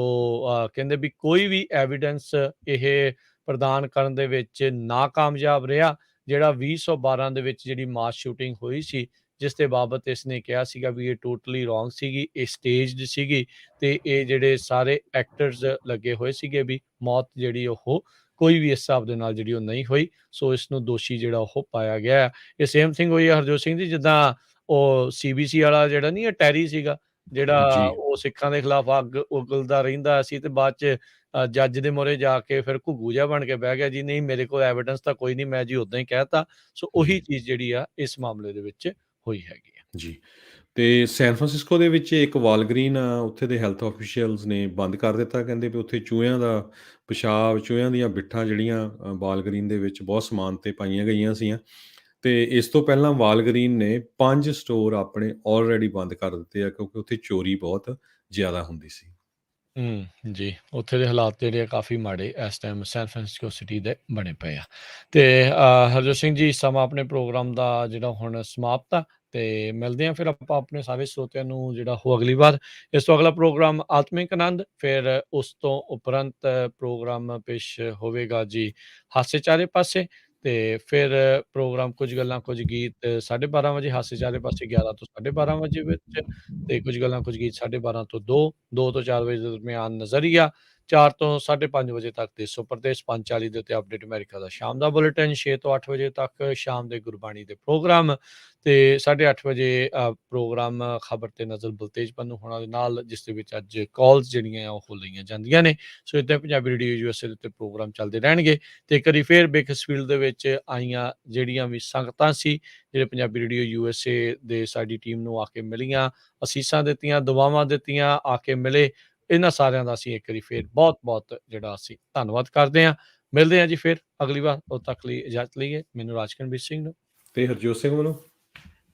ਕਹਿੰਦੇ ਵੀ ਕੋਈ ਵੀ ਐਵੀਡੈਂਸ ਇਹ ਪ੍ਰਦਾਨ ਕਰਨ ਦੇ ਵਿੱਚ ਨਾਕਾਮਯਾਬ ਰਿਹਾ। ਜਿਹੜਾ 2012 ਦੇ ਵਿੱਚ ਜਿਹੜੀ ਮਾਸ ਸ਼ੂਟਿੰਗ ਹੋਈ ਸੀ, ਜਿਸ ਦੇ ਬਾਬਤ ਇਸਨੇ ਕਿਹਾ ਸੀਗਾ ਵੀ ਇਹ ਟੋਟਲੀ ਰੋਂਗ ਸੀਗੀ, ਇਹ ਸਟੇਜਡ ਸੀਗੀ ਤੇ ਇਹ ਜਿਹੜੇ ਸਾਰੇ ਐਕਟਰਸ ਲੱਗੇ ਹੋਏ ਸੀਗੇ ਵੀ ਮੌਤ ਜਿਹੜੀ ਉਹ ਕੋਈ ਵੀ ਇਸ ਹਿਸਾਬ ਦੇ ਨਾਲ ਜਿਹੜੀ ਉਹ ਨਹੀਂ ਹੋਈ। ਸੋ ਇਸ ਨੂੰ ਦੋਸ਼ੀ ਜਿਹੜਾ ਉਹ ਪਾਇਆ ਗਿਆ ਹੈ। ਇਹ ਸੇਮ ਥਿੰਗ ਹੋਈ ਹੈ ਹਰਜੋਤ ਸਿੰਘ ਜੀ, ਜਿੱਦਾਂ ਉਹ ਸੀਬੀਸੀ ਵਾਲਾ ਜਿਹੜਾ ਨਹੀਂ ਟੈਰੀ ਸੀਗਾ, ਜਿਹੜਾ ਜੀ ਉਹ ਸਿੱਖਾਂ ਦੇ ਖਿਲਾਫ ਅੱਗ ਉਗਲਦਾ ਰਹਿੰਦਾ ਸੀ ਤੇ ਬਾਅਦ ਚ ਜੱਜ ਦੇ ਮੂਹਰੇ ਜਾ ਕੇ ਫਿਰ ਘੁੱਗੂ ਜਿਹਾ ਬਣ ਕੇ ਬਹਿ ਗਿਆ ਜੀ, ਨਹੀਂ ਮੇਰੇ ਕੋਲ ਐਵੀਡੈਂਸ ਤਾਂ ਕੋਈ ਨਹੀਂ, ਮੈਂ ਜੀ ਉਦਾਂ ਹੀ ਕਹਿਤਾ। ਸੋ ਉਹੀ ਚੀਜ਼ ਜਿਹੜੀ ਆ ਇਸ ਮਾਮਲੇ ਦੇ ਵਿੱਚ ਹੋਈ ਹੈਗੀ ਆ। ਜੀ ਤੇ ਸੈਨ ਫਰਾਂਸਿਸਕੋ ਦੇ ਵਿੱਚ ਇੱਕ ਵਾਲਗਰੀਨ ਉੱਥੇ ਦੇ ਹੈਲਥ ਆਫੀਸ਼ੀਅਲਸ ਨੇ ਬੰਦ ਕਰ ਦਿੱਤਾ। ਕਹਿੰਦੇ ਵੀ ਉੱਥੇ ਚੂਹਿਆਂ ਦਾ ਪਿਸ਼ਾਬ, ਚੂਹਿਆਂ ਦੀਆਂ ਬਿੱਠਾਂ ਜਿਹੜੀਆਂ ਵਾਲਗਰੀਨ ਦੇ ਵਿੱਚ ਬਹੁਤ ਸਮਾਨ 'ਤੇ ਪਾਈਆਂ ਗਈਆਂ ਸੀਆਂ। ਤੇ ਇਸ ਤੋਂ ਪਹਿਲਾਂ ਵਾਲਗਰੀਨ ਨੇ 5 ਸਟੋਰ ਆਪਣੇ ਆਲਰੇਡੀ ਬੰਦ ਕਰ ਦਿੱਤੇ ਆ, ਕਿਉਂਕਿ ਉੱਥੇ ਚੋਰੀ ਬਹੁਤ ਜ਼ਿਆਦਾ ਹੁੰਦੀ ਸੀ। ਜੀ, ਉੱਥੇ ਦੇ ਹਾਲਾਤ ਜਿਹੜੇ ਆ ਕਾਫੀ ਮਾੜੇ ਇਸ ਟਾਈਮ ਸੈਨ ਫਰਾਂਸਿਸਕੋ ਸਿਟੀ ਦੇ ਬਣੇ ਪਏ ਆ। ਤੇ ਹਰਜੋਤ ਸਿੰਘ ਜੀ, ਸਮਾਂ ਆਪਣੇ ਪ੍ਰੋਗਰਾਮ ਦਾ ਜਿਹੜਾ ਹੁਣ ਸਮਾਪਤ ਆ ਤੇ ਮਿਲਦੇ ਆ ਫਿਰ ਆਪਾਂ ਆਪਣੇ ਸਾਰੇ ਸਰੋਤਿਆਂ ਨੂੰ ਜਿਹੜਾ ਉਹ ਅਗਲੀ ਵਾਰ। ਇਸ ਤੋਂ ਅਗਲਾ ਪ੍ਰੋਗਰਾਮ ਆਤਮਿਕ ਆਨੰਦ, ਫਿਰ ਉਸ ਤੋਂ ਉਪਰੰਤ ਪ੍ਰੋਗਰਾਮ ਪੇਸ਼ ਹੋਵੇਗਾ ਜੀ ਹਾਸੇ ਚਾਰੇ ਪਾਸੇ, ਤੇ ਫਿਰ ਪ੍ਰੋਗਰਾਮ ਕੁਝ ਗੱਲਾਂ ਕੁਝ ਗੀਤ 12:30 ਵਜੇ, ਹਾਸੇ ਚਾਰੇ ਪਾਸੇ 11 ਤੋਂ 12:30 ਵਜੇ ਵਿੱਚ, ਤੇ ਕੁਝ ਗੱਲਾਂ ਕੁਝ ਗੀਤ 12:30 ਤੋਂ 2 ਤੋਂ 4 ਵਜੇ ਦੇ ਦਰਮਿਆਨ ਨਜ਼ਰੀਆ, 4 ਤੋਂ 5:30 ਵਜੇ ਤੱਕ ਦੇਸੋ ਪ੍ਰਦੇਸ਼, 5:40 ਦੇ ਉੱਤੇ ਅਪਡੇਟ ਅਮਰੀਕਾ ਦਾ ਸ਼ਾਮ ਦਾ ਬੁਲੇਟਿਨ, 6 ਤੋਂ 8 ਵਜੇ ਤੱਕ ਸ਼ਾਮ ਦੇ ਗੁਰਬਾਣੀ ਦੇ ਪ੍ਰੋਗਰਾਮ, ਤੇ 8:30 ਵਜੇ ਪ੍ਰੋਗਰਾਮ ਖਬਰ ਤੇ ਨਜ਼ਰ ਬਲਤੇਜ ਪੰਨੂ ਹੋਣਾ ਦੇ ਨਾਲ, ਜਿਸ ਦੇ ਵਿੱਚ ਅੱਜ ਕਾਲਸ ਜਿਹੜੀਆਂ ਉਹ ਲਈਆਂ ਜਾਂਦੀਆਂ ਨੇ। ਸੋ ਇੱਦਾਂ ਪੰਜਾਬੀ ਰੇਡੀਓ USA ਦੇ ਉੱਤੇ ਪ੍ਰੋਗਰਾਮ ਚੱਲਦੇ ਰਹਿਣਗੇ। ਤੇ ਇੱਕ ਵਾਰੀ ਫਿਰ ਬੇਕਸਫੀਲਡ ਦੇ ਵਿੱਚ ਆਈਆਂ ਜਿਹੜੀਆਂ ਵੀ ਸੰਗਤਾਂ ਸੀ, ਜਿਹੜੇ ਪੰਜਾਬੀ ਰੇਡੀਓ USA ਦੇ ਸਾਡੀ ਟੀਮ ਨੂੰ ਆ ਕੇ ਮਿਲੀਆਂ, ਅਸੀਸਾਂ ਦਿੱਤੀਆਂ, ਦੁਆਵਾਂ ਦਿੱਤੀਆਂ, ਆ ਕੇ ਮਿਲੇ, ਇਹਨਾਂ ਸਾਰਿਆਂ ਦਾ ਅਸੀਂ ਇੱਕ ਵਾਰੀ ਫਿਰ ਬਹੁਤ-ਬਹੁਤ ਜਿਹੜਾ ਅਸੀਂ ਧੰਨਵਾਦ ਕਰਦੇ ਹਾਂ। ਮਿਲਦੇ ਹਾਂ ਜੀ ਫਿਰ ਅਗਲੀ ਵਾਰ। ਉਦੋਂ ਤੱਕ ਲਈ ਇਜਾਜ਼ਤ ਲਈਏ। ਮੈਨੂੰ ਰਾਜਕਰਨਵੀਰ ਸਿੰਘ ਨੂੰ ਤੇ ਹਰਜੋਤ ਸਿੰਘ ਵੱਲੋਂ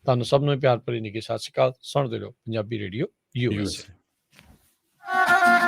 ਤੁਹਾਨੂੰ ਸਭ ਨੂੰ ਪਿਆਰ ਭਰੀ ਨਿੱਘੀ ਸਤਿ ਸ਼੍ਰੀ ਅਕਾਲ। ਸੁਣਦੇ ਰਹੋ ਪੰਜਾਬੀ ਰੇਡੀਓ USA।